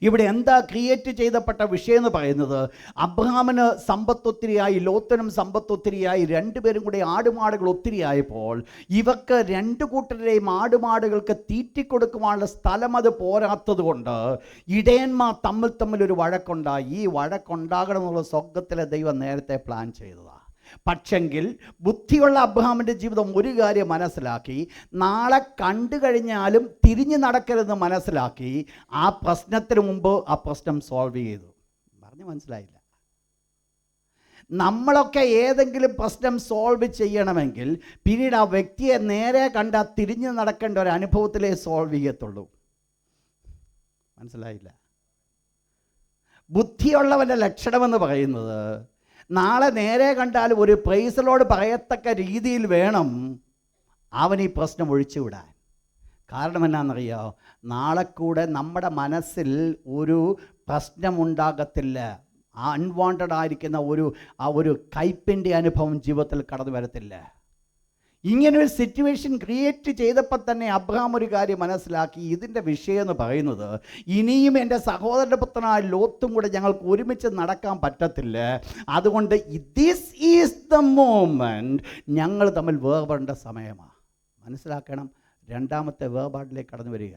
ഇവിടെ എന്താ ക്രിയേറ്റ് ചെയ്തപ്പെട്ട വിഷയം എന്ന് പറയുന്നത്, അബ്രഹാമിന് സമ്പത്തൊത്തിരിയായി, ലോത്തിനും സമ്പത്തൊത്തിരിയായി, രണ്ടുപേരും കൂടെ ആടുമാടുകൾ ഒത്തിരിയായപ്പോൾ ഇവർക്ക് രണ്ടു കൂട്ടരുടെയും ആടുമാടുകൾക്ക് തീറ്റിക്കൊടുക്കുവാനുള്ള സ്ഥലം അത് പോരാത്തത് കൊണ്ട് ഇടയന്മാർ തമ്മിൽ ഒരു വഴക്കുണ്ടായി. ഈ വഴക്കുണ്ടാകണമെന്നുള്ള സ്വർഗ്ഗത്തിലെ ദൈവം നേരത്തെ പ്ലാൻ ചെയ്തതാണ്. പക്ഷെങ്കിൽ ബുദ്ധിയുള്ള അബ്രഹാമിൻ്റെ ജീവിതം ഒരു കാര്യം മനസ്സിലാക്കി, നാളെ കണ്ടു കഴിഞ്ഞാലും തിരിഞ്ഞു നടക്കരുതെന്ന് മനസ്സിലാക്കി ആ പ്രശ്നത്തിന് മുമ്പ് ആ പ്രശ്നം സോൾവ് ചെയ്തു. പറഞ്ഞു മനസ്സിലായില്ല? നമ്മളൊക്കെ ഏതെങ്കിലും പ്രശ്നം സോൾവ് ചെയ്യണമെങ്കിൽ പിന്നീട് ആ വ്യക്തിയെ നേരെ കണ്ടാൽ തിരിഞ്ഞു നടക്കേണ്ട ഒരു അനുഭവത്തിലേ സോൾവ് ചെയ്യത്തുള്ളൂ. മനസ്സിലായില്ല. ബുദ്ധിയുള്ളവൻ്റെ ലക്ഷണമെന്ന് പറയുന്നത് നാളെ നേരെ കണ്ടാൽ ഒരു പ്രൈസലോട് പറയത്തക്ക രീതിയിൽ വേണം അവൻ ഈ പ്രശ്നം ഒഴിച്ചുവിടാൻ. കാരണം എന്നാണെന്നറിയോ? നാളെ കൂടെ നമ്മുടെ മനസ്സിൽ ഒരു പ്രശ്നമുണ്ടാകത്തില്ല. അൺവാണ്ടഡ് ആയിരിക്കുന്ന ഒരു കയ്പിൻ്റെ അനുഭവം ജീവിതത്തിൽ കടന്നു വരത്തില്ല. ഇങ്ങനൊരു സിറ്റുവേഷൻ ക്രിയേറ്റ് ചെയ്തപ്പോൾ തന്നെ അബ്രഹാം ഒരു കാര്യം മനസ്സിലാക്കി. ഇതിൻ്റെ വിഷയം എന്ന് പറയുന്നത് ഇനിയും എൻ്റെ സഹോദരൻ്റെ പുത്രനായ ലോത്തും കൂടെ ഞങ്ങൾക്ക് ഒരുമിച്ച് നടക്കാൻ പറ്റത്തില്ല. അതുകൊണ്ട് ദിസ് ഈസ് ദ മോമെൻറ്റ്, ഞങ്ങൾ തമ്മിൽ വേർപെടേണ്ട സമയമാണ്. മനസ്സിലാക്കണം. രണ്ടാമത്തെ വേർപാടിലേക്ക് കടന്നു വരിക.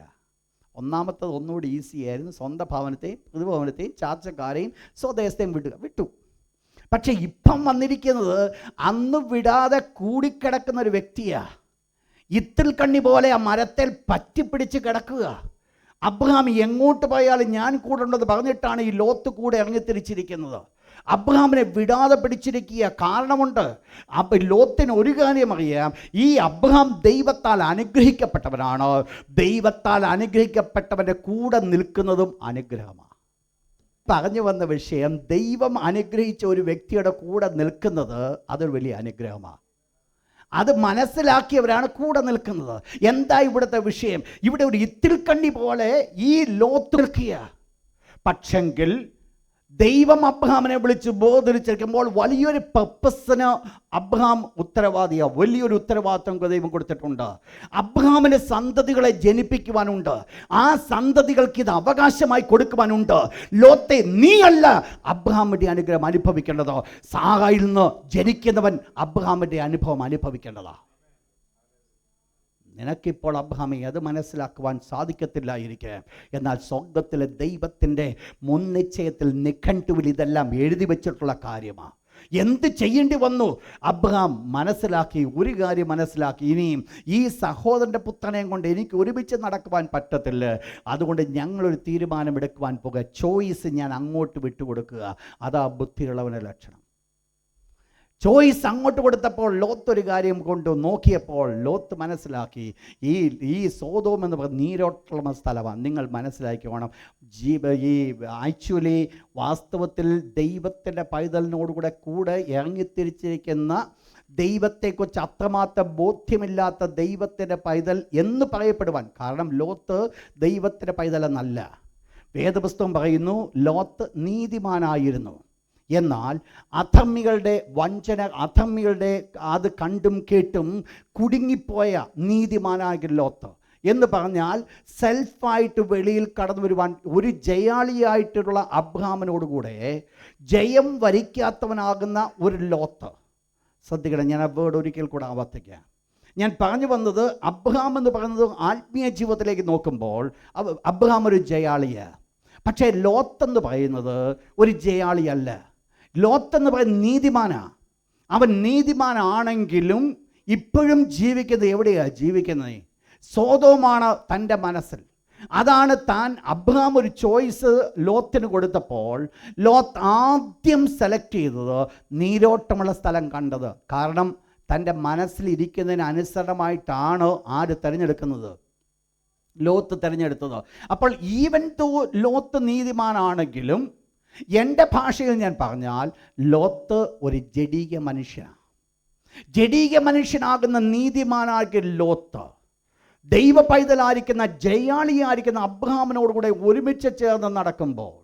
ഒന്നാമത്തത് ഒന്നുകൂടി ഈസി ആയിരുന്നു. സ്വന്തം ഭവനത്തെയും പൊതുഭവനത്തെയും ചാർച്ചക്കാരെയും സ്വദേശത്തെയും വിട്ടു. പക്ഷെ ഇപ്പം വന്നിരിക്കുന്നത് അന്ന് വിടാതെ കൂടിക്കിടക്കുന്ന ഒരു വ്യക്തിയാണ്. ഇത്തിൽ കണ്ണി പോലെ ആ മരത്തിൽ പറ്റിപ്പിടിച്ച് കിടക്കുക. അബ്രഹാം എങ്ങോട്ട് പോയാലും ഞാൻ കൂടെ ഉണ്ടെന്ന് പറഞ്ഞിട്ടാണ് ഈ ലോത്ത് കൂടെ ഇറങ്ങിത്തിരിച്ചിരിക്കുന്നത്. അബ്രഹാമിനെ വിടാതെ പിടിച്ചിരിക്കുക. കാരണമുണ്ട്. അപ്പം ലോത്തിന് ഒരു കാര്യം അറിയാം, ഈ അബ്രഹാം ദൈവത്താൽ അനുഗ്രഹിക്കപ്പെട്ടവനാണ്. ദൈവത്താൽ അനുഗ്രഹിക്കപ്പെട്ടവൻ്റെ കൂടെ നിൽക്കുന്നതും അനുഗ്രഹമാണ്. പറഞ്ഞു വന്ന വിഷയം, ദൈവം അനുഗ്രഹിച്ച ഒരു വ്യക്തിയുടെ കൂടെ നിൽക്കുന്നത് അതൊരു വലിയ അനുഗ്രഹമാണ്. അത് മനസ്സിലാക്കിയവരാണ് കൂടെ നിൽക്കുന്നത്. എന്താ ഇവിടുത്തെ വിഷയം? ഇവിടെ ഒരു ഇത്തിൽ കണ്ണി പോലെ ഈ ലോത്ത് നിൽക്കുക. പക്ഷെങ്കിൽ ദൈവം അബ്രഹാമിനെ വിളിച്ച് ബോധിപ്പിച്ചിരിക്കുമ്പോൾ വലിയൊരു പർപ്പസിന് അബ്രഹാം ഉത്തരവാദിയാണ്. വലിയൊരു ഉത്തരവാദിത്വം ദൈവം കൊടുത്തിട്ടുണ്ട്. അബ്രഹാമിന് സന്തതികളെ ജനിപ്പിക്കുവാനുണ്ട്. ആ സന്തതികൾക്ക് ഇത് അവകാശമായി കൊടുക്കുവാനുണ്ട്. ലോത്തെ നീയല്ല അബ്രഹാമിൻ്റെ അനുഗ്രഹം അനുഭവിക്കേണ്ടത്. സാറായിൽ നിന്ന് ജനിക്കുന്നവൻ അബ്രഹാമിൻ്റെ അനുഭവം അനുഭവിക്കേണ്ടതാണ്. നിനക്കിപ്പോൾ അബ്രഹാമേ അത് മനസ്സിലാക്കുവാൻ സാധിക്കത്തില്ലായിരിക്കെ. എന്നാൽ സ്വർഗത്തിലെ ദൈവത്തിൻ്റെ മുൻനിശ്ചയത്തിൽ നിഘണ്ടുവിൽ ഇതെല്ലാം എഴുതി വച്ചിട്ടുള്ള കാര്യമാണ്. എന്ത് ചെയ്യേണ്ടി വന്നു? അബ്രഹാം മനസ്സിലാക്കി, ഒരു കാര്യം മനസ്സിലാക്കി, ഇനിയും ഈ സഹോദരൻ്റെ പുത്രനെയും കൊണ്ട് എനിക്ക് ഒരുമിച്ച് നടക്കുവാൻ പറ്റത്തില്ല. അതുകൊണ്ട് ഞങ്ങളൊരു തീരുമാനമെടുക്കുവാൻ പോകുക. ചോയ്സ് ഞാൻ അങ്ങോട്ട് വിട്ടുകൊടുക്കുക. അതാ ബുദ്ധിയുള്ളവൻ്റെ ലക്ഷണം. ചോയ്സ് അങ്ങോട്ട് കൊടുത്തപ്പോൾ ലോത്ത് ഒരു കാര്യം കൊണ്ട് നോക്കിയപ്പോൾ ലോത്ത് മനസ്സിലാക്കി, ഈ സോദോം എന്ന് പറയുന്ന നീരോട്ടുള്ള സ്ഥലമാണ്. നിങ്ങൾ മനസ്സിലാക്കിക്കോണം. ആക്ച്വലി വാസ്തവത്തിൽ ദൈവത്തിൻ്റെ പൈതലിനോടുകൂടെ ഇറങ്ങിത്തിരിച്ചിരിക്കുന്ന, ദൈവത്തെക്കുറിച്ച് അത്രമാത്രം ബോധ്യമില്ലാത്ത ദൈവത്തിൻ്റെ പൈതൽ എന്ന് പറയപ്പെടുവാൻ കാരണം ലോത്ത് ദൈവത്തിൻ്റെ പൈതലെന്നല്ല. വേദപുസ്തകം പറയുന്നു ലോത്ത് നീതിമാനായിരുന്നു. എന്നാൽ അധർമ്മികളുടെ വഞ്ചന, അധർമ്മികളുടെ അത് കണ്ടും കേട്ടും കുടുങ്ങിപ്പോയ നീതിമാനായ ലോത്ത് എന്ന് പറഞ്ഞാൽ സെൽഫായിട്ട് വെളിയിൽ കടന്നു വരുവാൻ ഒരു ജയാളിയായിട്ടുള്ള അബ്രഹാമിനോടുകൂടെ ജയം വരിക്കാത്തവനാകുന്ന ഒരു ലോത്ത്. ശ്രദ്ധിക്കണം, ഞാൻ ആ വേർഡ് ഒരിക്കൽ കൂടെ ആവർത്തിക്കാം. ഞാൻ പറഞ്ഞു വന്നത്, അബ്രഹാം എന്ന് പറയുന്നത് ആത്മീയ ജീവിതത്തിലേക്ക് നോക്കുമ്പോൾ അബ്രഹാം ഒരു ജയാളിയാണ്. പക്ഷേ ലോത്തെന്ന് പറയുന്നത് ഒരു ജയാളിയല്ല. ലോത്തെന്ന് പറയുന്നത് നീതിമാനാണ്. അവൻ നീതിമാനാണെങ്കിലും ഇപ്പോഴും ജീവിക്കുന്നത് എവിടെയാണ് ജീവിക്കുന്നത്? സോദോമാണ് തൻ്റെ മനസ്സിൽ. അതാണ് താൻ അബ്രഹാം ഒരു ചോയ്സ് ലോത്തിന് കൊടുത്തപ്പോൾ ലോത്ത് ആദ്യം സെലക്ട് ചെയ്തത് നീരോട്ടമുള്ള സ്ഥലം കണ്ടത്. കാരണം തൻ്റെ മനസ്സിലിരിക്കുന്നതിന് അനുസരണമായിട്ടാണ് ആര് തിരഞ്ഞെടുക്കുന്നത്? ലോത്ത് തിരഞ്ഞെടുത്തത്. അപ്പോൾ ഈവൻ തോ ലോത്ത് നീതിമാനാണെങ്കിലും എൻ്റെ ഭാഷയിൽ ഞാൻ പറഞ്ഞാൽ ലോത്ത് ഒരു ജഡീക മനുഷ്യനാണ്. ജഡീക മനുഷ്യനാകുന്ന നീതിമാനായ ലോത്ത് ദൈവ പൈതലായിരിക്കുന്ന ജയാളിയായിരിക്കുന്ന അബ്രഹാമിനോടുകൂടെ ഒരുമിച്ച് ചേർന്ന് നടക്കുമ്പോൾ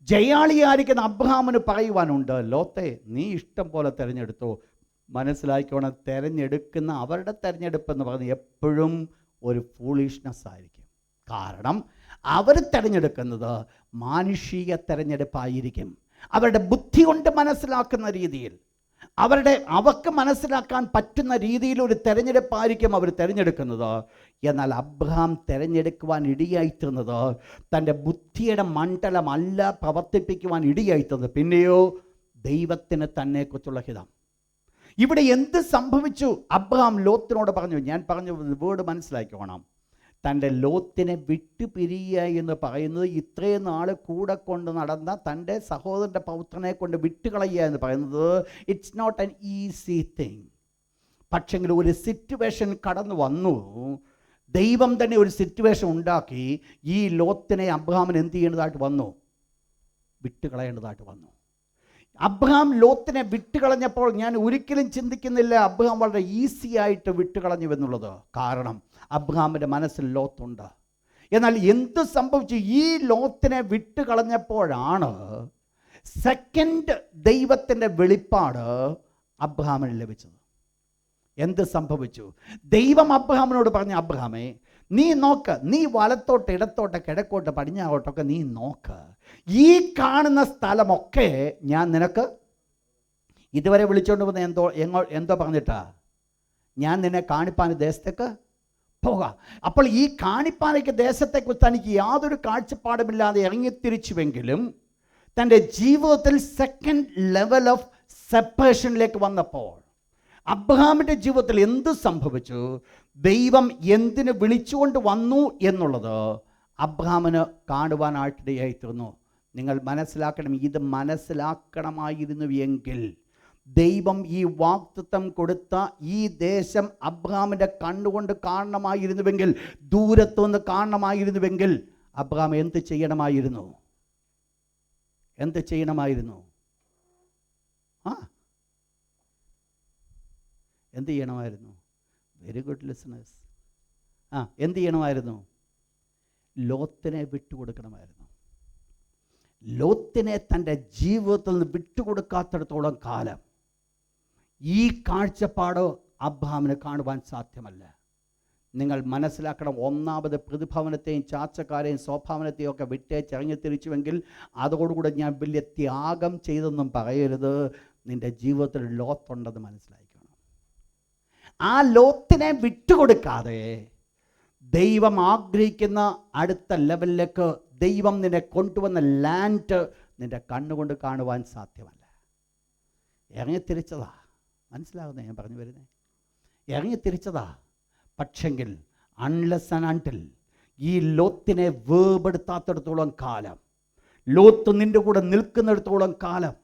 ജയാളിയായിരിക്കുന്ന അബ്രഹാമിന് പറയുവാനുണ്ട്, ലോത്തെ നീ ഇഷ്ടം പോലെ തിരഞ്ഞെടുത്തു. മനസ്സിലാക്കിക്കോണം, തിരഞ്ഞെടുക്കുന്ന അവരുടെ തിരഞ്ഞെടുപ്പ് എന്ന് പറയുന്നത് എപ്പോഴും ഒരു ഫൂളിഷ്നെസ് ആയിരിക്കും. കാരണം അവർ തിരഞ്ഞെടുക്കുന്നത് മാനുഷിക തിരഞ്ഞെടുപ്പായിരിക്കും. അവരുടെ ബുദ്ധി കൊണ്ട് മനസ്സിലാക്കുന്ന രീതിയിൽ, അവർക്ക് മനസ്സിലാക്കാൻ പറ്റുന്ന രീതിയിൽ ഒരു തിരഞ്ഞെടുപ്പായിരിക്കും അവർ തിരഞ്ഞെടുക്കുന്നത്. എന്നാൽ അബ്രഹാം തിരഞ്ഞെടുക്കുവാൻ ഇടയായിത്തീർന്നത് തൻ്റെ ബുദ്ധിയുടെ മണ്ഡലമല്ല പ്രവർത്തിപ്പിക്കുവാൻ ഇടയായിത്തീർന്നത്, പിന്നെയോ ദൈവത്തിന് തന്നെക്കുറിച്ചുള്ള ഹിതം. ഇവിടെ എന്ത് സംഭവിച്ചു? അബ്രഹാം ലോത്തിനോട് പറഞ്ഞു, ഞാൻ പറഞ്ഞ വേർഡ് മനസ്സിലാക്കിക്കോണം, തൻ്റെ ലോത്തിനെ വിട്ടുപിരിയുക എന്ന് പറയുന്നത് ഇത്രയും നാൾ കൂടെ കൊണ്ട് നടന്ന തൻ്റെ സഹോദരൻ്റെ പൗത്രനെ കൊണ്ട് വിട്ടുകളയുക എന്ന് പറയുന്നത് it's not an easy thing. പക്ഷെങ്കിൽ ഒരു സിറ്റുവേഷൻ കടന്നു വന്നു. ദൈവം തന്നെ ഒരു സിറ്റുവേഷൻ ഉണ്ടാക്കി ഈ ലോത്തിനെ അബ്രഹാമിന് എന്ത് ചെയ്യേണ്ടതായിട്ട് വന്നു? വിട്ടുകളയേണ്ടതായിട്ട് വന്നു. അബ്രഹാം ലോത്തിനെ വിട്ടുകളഞ്ഞപ്പോൾ ഞാൻ ഒരിക്കലും ചിന്തിക്കുന്നില്ല അബ്രഹാം വളരെ ഈസി ആയിട്ട് വിട്ടുകളഞ്ഞു എന്നുള്ളത്. കാരണം അബ്രഹാമിൻ്റെ മനസ്സിൽ ലോത്തുണ്ട്. എന്നാൽ എന്ത് സംഭവിച്ചു? ഈ ലോത്തിനെ വിട്ടുകളഞ്ഞപ്പോഴാണ് സെക്കൻഡ് ദൈവത്തിൻ്റെ വെളിപ്പാട് അബ്രഹാമിന് ലഭിച്ചത്. എന്ത് സംഭവിച്ചു? ദൈവം അബ്രഹാമിനോട് പറഞ്ഞു, അബ്രഹാമേ നീ നോക്ക്, നീ വലത്തോട്ട് ഇടത്തോട്ട് കിഴക്കോട്ട് പടിഞ്ഞാറോട്ടൊക്കെ നീ നോക്ക്, ഈ കാണുന്ന സ്ഥലമൊക്കെ ഞാൻ നിനക്ക് ഇതുവരെ വിളിച്ചുകൊണ്ട് വന്ന എന്തോ പറഞ്ഞിട്ടാ, ഞാൻ നിന്നെ കാണിപ്പാൻ ദേശത്തേക്ക് പോകാം. അപ്പോൾ ഈ കാണിപ്പാനയ്ക്ക് ദേശത്തെക്കുറിച്ച് തനിക്ക് യാതൊരു കാഴ്ചപ്പാടുമില്ലാതെ ഇറങ്ങിത്തിരിച്ചുവെങ്കിലും തൻ്റെ ജീവിതത്തിൽ സെക്കൻഡ് ലെവൽ ഓഫ് സെപ്പറേഷനിലേക്ക് വന്നപ്പോൾ അബ്രഹാമിൻ്റെ ജീവിതത്തിൽ എന്ത് സംഭവിച്ചു? ദൈവം എന്തിന് വിളിച്ചുകൊണ്ട് വന്നു എന്നുള്ളത് അബ്രഹാമിന് കാണുവാനായിട്ടിടയായി തീർന്നു. നിങ്ങൾ മനസ്സിലാക്കണം, ഇത് മനസ്സിലാക്കണമായിരുന്നു എങ്കിൽ ദൈവം ഈ വാഗ്ദത്തം കൊടുത്ത ഈ ദേശം അബ്രഹാമിൻ്റെ കണ്ണുകൊണ്ട് കാണണമായിരുന്നുവെങ്കിൽ, ദൂരത്തുനിന്ന് കാണണമായിരുന്നുവെങ്കിൽ അബ്രഹാം എന്ത് ചെയ്യണമായിരുന്നു? എന്ത് ചെയ്യണമായിരുന്നു? എന്ത് ചെയ്യണമായിരുന്നു? Very good listeners. എന്ത് ചെയ്യണമായിരുന്നു? ലോത്തിനെ വിട്ടുകൊടുക്കണമായിരുന്നു. ലോത്തിനെ തൻ്റെ ജീവിതത്തിൽ നിന്ന് വിട്ടുകൊടുക്കാത്തിടത്തോളം കാലം ഈ കാഴ്ചപ്പാട് അബ്രഹാമിന് കാണുവാൻ സാധ്യമല്ല. നിങ്ങൾ മനസ്സിലാക്കണം, ഒന്നാമത് പ്രതിഭവനത്തെയും ചാച്ചക്കാരെയും സ്വഭാവനത്തെയും ഒക്കെ വിട്ടേച്ചിറങ്ങിത്തിരിച്ചുവെങ്കിൽ അതോടുകൂടെ ഞാൻ വലിയ ത്യാഗം ചെയ്തെന്നും പറയരുത്. നിൻ്റെ ജീവിതത്തിൽ ലോത്തുണ്ടെന്ന് മനസ്സിലാക്കണം. ആ ലോത്തിനെ വിട്ടുകൊടുക്കാതെ ദൈവം ആഗ്രഹിക്കുന്ന അടുത്ത ലെവലിലേക്ക് ദൈവം നിന്നെ കൊണ്ടുവന്ന ലാൻഡ് നിൻ്റെ കണ്ണുകൊണ്ട് കാണുവാൻ സാധ്യമല്ല. ഇറങ്ങിത്തിരിച്ചതാ. മനസ്സിലാകുന്നേ ഞാൻ പറഞ്ഞു വരുന്നേ? ഇറങ്ങിത്തിരിച്ചതാ. പക്ഷെങ്കിൽ അൺലെസ് ആൻഡ് അൺടിൽ ഈ ലോത്തിനെ വേർപെടുത്താത്തിടത്തോളം കാലം, ലോത്ത് നിൻ്റെ കൂടെ നിൽക്കുന്നിടത്തോളം കാലം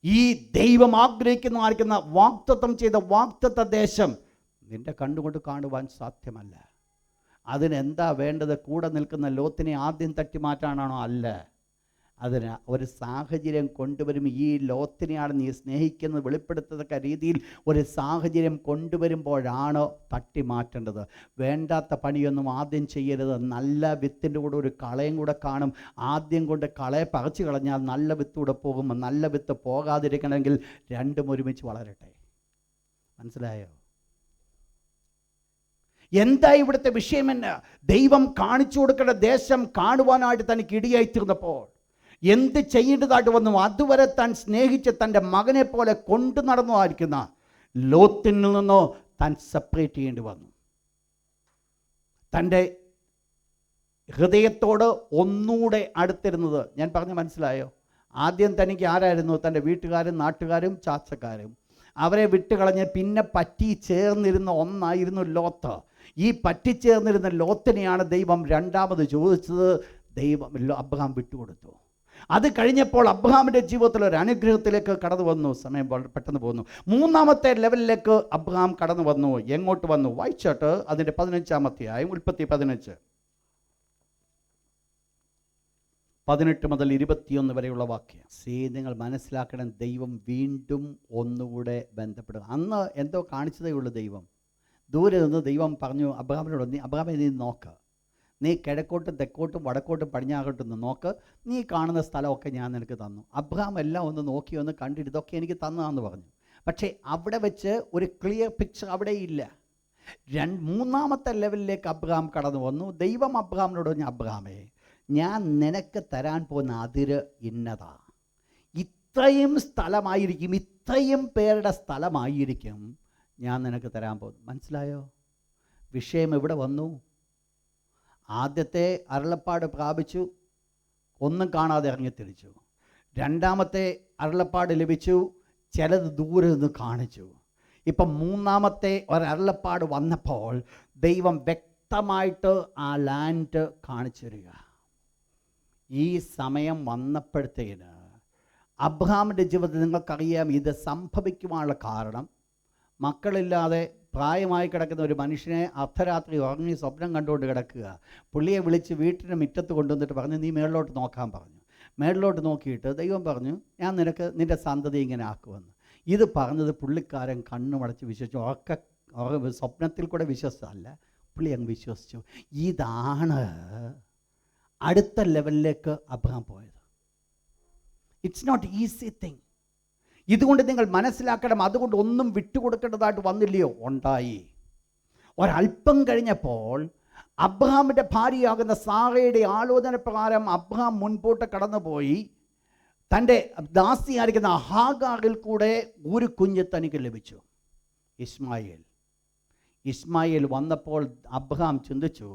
ഈ ദൈവം ആഗ്രഹിക്കുന്ന വാഗ്ദത്തം ചെയ്ത വാഗ്ദത്ത ദേശം നിൻ്റെ കണ്ണുകൊണ്ട് കാണുവാൻ സാധ്യമല്ല. അതിനെന്താ വേണ്ടത്? കൂടെ നിൽക്കുന്ന ലോത്തിനെ ആദ്യം തട്ടി മാറ്റാനാണോ? അല്ല. അതിന് ഒരു സാഹചര്യം കൊണ്ടുവരും. ഈ ലോത്തിനെയാണ് നീ സ്നേഹിക്കുന്നത് വെളിപ്പെടുത്തത്തക്ക രീതിയിൽ ഒരു സാഹചര്യം കൊണ്ടുവരുമ്പോഴാണ് തട്ടി മാറ്റേണ്ടത്. വേണ്ടാത്ത പണിയൊന്നും ആദ്യം ചെയ്യരുത്. നല്ല വിത്തിൻ്റെ കൂടെ ഒരു കളയും കൂടെ കാണും. ആദ്യം കൊണ്ട് കളയെ പറിച്ചു കളഞ്ഞാൽ നല്ല വിത്ത് കൂടെ പോകുമ്പോൾ നല്ല വിത്ത് പോകാതിരിക്കണമെങ്കിൽ രണ്ടും ഒരുമിച്ച് വളരട്ടെ. മനസ്സിലായോ? എന്താ ഇവിടുത്തെ വിഷയം? എന്നാ? ദൈവം കാണിച്ചു കൊടുക്കേണ്ട ദേശം കാണുവാനായിട്ട് തനിക്ക് ഇടിയായി തീർന്നപ്പോൾ എന്ത് ചെയ്യേണ്ടതായിട്ട് വന്നു? അതുവരെ താൻ സ്നേഹിച്ച് തൻ്റെ മകനെ പോലെ കൊണ്ടു നടന്നതായിരിക്കുന്ന ലോത്തിൽ നിന്നോ താൻ സെപ്പറേറ്റ് ചെയ്യേണ്ടി വന്നു. തൻ്റെ ഹൃദയത്തോട് ഒന്നുകൂടെ അടുത്തിരുന്നത് ഞാൻ പറഞ്ഞ് മനസ്സിലായോ? ആദ്യം തനിക്ക് ആരായിരുന്നു? തൻ്റെ വീട്ടുകാരും നാട്ടുകാരും ചാച്ചക്കാരും. അവരെ വിട്ടുകളഞ്ഞ് പിന്നെ പറ്റി ചേർന്നിരുന്ന ഒന്നായിരുന്നു ലോത്ത്. ഈ പറ്റിച്ചേർന്നിരുന്ന ലോത്തിനെയാണ് ദൈവം രണ്ടാമത് ചോദിച്ചത്. ദൈവം അബ്രഹാം വിട്ടുകൊടുത്തു. അത് കഴിഞ്ഞപ്പോൾ അബ്രഹാമിൻ്റെ ജീവിതത്തിൽ ഒരു അനുഗ്രഹത്തിലേക്ക് കടന്നു വന്നു. സമയം പെട്ടെന്ന് പോകുന്നു. മൂന്നാമത്തെ ലെവലിലേക്ക് അബ്രഹാം കടന്നു വന്നു. എങ്ങോട്ട് വന്നു? വായിച്ചോട്ട് അതിൻ്റെ 15-ാമത്തെ ഉൽപ്പത്തി 15 18 മുതൽ 21 വരെയുള്ള വാക്യം. നിങ്ങൾ മനസ്സിലാക്കണം, ദൈവം വീണ്ടും ഒന്നുകൂടെ ബന്ധപ്പെടുക. അന്ന് എന്തോ കാണിച്ചതേ ഉള്ളൂ. ദൈവം ദൂരെ നിന്ന് ദൈവം പറഞ്ഞു അബ്രഹാമിനോട്, നീ അബ്രഹാമെ നീ നോക്ക്, നീ കിഴക്കോട്ടും തെക്കോട്ടും വടക്കോട്ടും പടിഞ്ഞാറോട്ടും നോക്ക്, നീ കാണുന്ന സ്ഥലമൊക്കെ ഞാൻ നിനക്ക് തന്നു. അബ്രഹാം എല്ലാം ഒന്ന് നോക്കി ഒന്ന് കണ്ടിട്ട് ഇതൊക്കെ എനിക്ക് തന്നതാന്ന് പറഞ്ഞു. പക്ഷേ അവിടെ വെച്ച് ഒരു ക്ലിയർ പിക്ചർ അവിടെ ഇല്ല. മൂന്നാമത്തെ ലെവലിലേക്ക് അബ്രഹാം കടന്നു വന്നു. ദൈവം അബ്രഹാമിനോട് പറഞ്ഞു, അബ്രഹാമേ ഞാൻ നിനക്ക് തരാൻ പോകുന്ന അതിര് ഇന്നതാ, ഇത്രയും സ്ഥലമായിരിക്കും, ഇത്രയും പേരുടെ സ്ഥലമായിരിക്കും ഞാൻ നിനക്ക് തരാൻ പോകുന്നു. മനസ്സിലായോ? വിഷയം ഇവിടെ വന്നു. ആദ്യത്തെ അരുളപ്പാട് പ്രാപിച്ചു, ഒന്നും കാണാതെ ഇറങ്ങിത്തിരിച്ചു. രണ്ടാമത്തെ അരുളപ്പാട് ലഭിച്ചു, ചിലത് ദൂരെ നിന്ന് കാണിച്ചു. ഇപ്പം മൂന്നാമത്തെ ഒരരുളപ്പാട് വന്നപ്പോൾ ദൈവം വ്യക്തമായിട്ട് ആ ലാൻഡ് കാണിച്ചു തരിക. ഈ സമയം വന്നപ്പോഴത്തേന് അബ്രഹാമിൻ്റെ ജീവിതത്തിൽ നിങ്ങൾക്കറിയാം ഇത് സംഭവിക്കുവാനുള്ള കാരണം, മക്കളില്ലാതെ പ്രായമായി കിടക്കുന്ന ഒരു മനുഷ്യനെ അർദ്ധരാത്രി ഉറങ്ങി സ്വപ്നം കണ്ടുകൊണ്ട് കിടക്കുക. പുള്ളിയെ വിളിച്ച് വീട്ടിൻ്റെ മുറ്റത്ത് കൊണ്ടുവന്നിട്ട് പറഞ്ഞു, നീ മേളിലോട്ട് നോക്കാൻ പറഞ്ഞു. മേളിലോട്ട് നോക്കിയിട്ട് ദൈവം പറഞ്ഞു, ഞാൻ നിനക്ക് നിൻ്റെ സന്തതി ഇങ്ങനെ ആക്കുമെന്ന്. ഇത് പറഞ്ഞത് പുള്ളിക്കാരൻ കണ്ണുമടച്ച് വിശ്വസിച്ചു. സ്വപ്നത്തിൽ കൂടെ വിശ്വസിച്ചതല്ല, പുള്ളി അങ്ങ് വിശ്വസിച്ചു. ഇതാണ് അടുത്ത ലെവലിലേക്ക് അബ്രഹാം പോയത്. It's not easy thing. ഇതുകൊണ്ട് നിങ്ങൾ മനസ്സിലാക്കണം, അതുകൊണ്ട് ഒന്നും വിട്ടുകൊടുക്കേണ്ടതായിട്ട് വന്നില്ലയോ? ഉണ്ടായി. ഒരല്പം കഴിഞ്ഞപ്പോൾ അബ്രഹാമിൻ്റെ ഭാര്യയാകുന്ന സാറയുടെ ആലോചന പ്രകാരം അബ്രഹാം മുൻപോട്ട് കടന്നുപോയി. തൻ്റെ ദാസിയായിരിക്കുന്ന ഹാഗാറിൽ കൂടെ ഒരു കുഞ്ഞ് തനിക്ക് ലഭിച്ചു, ഇസ്മായേൽ വന്നപ്പോൾ അബ്രഹാം ചിന്തിച്ചു,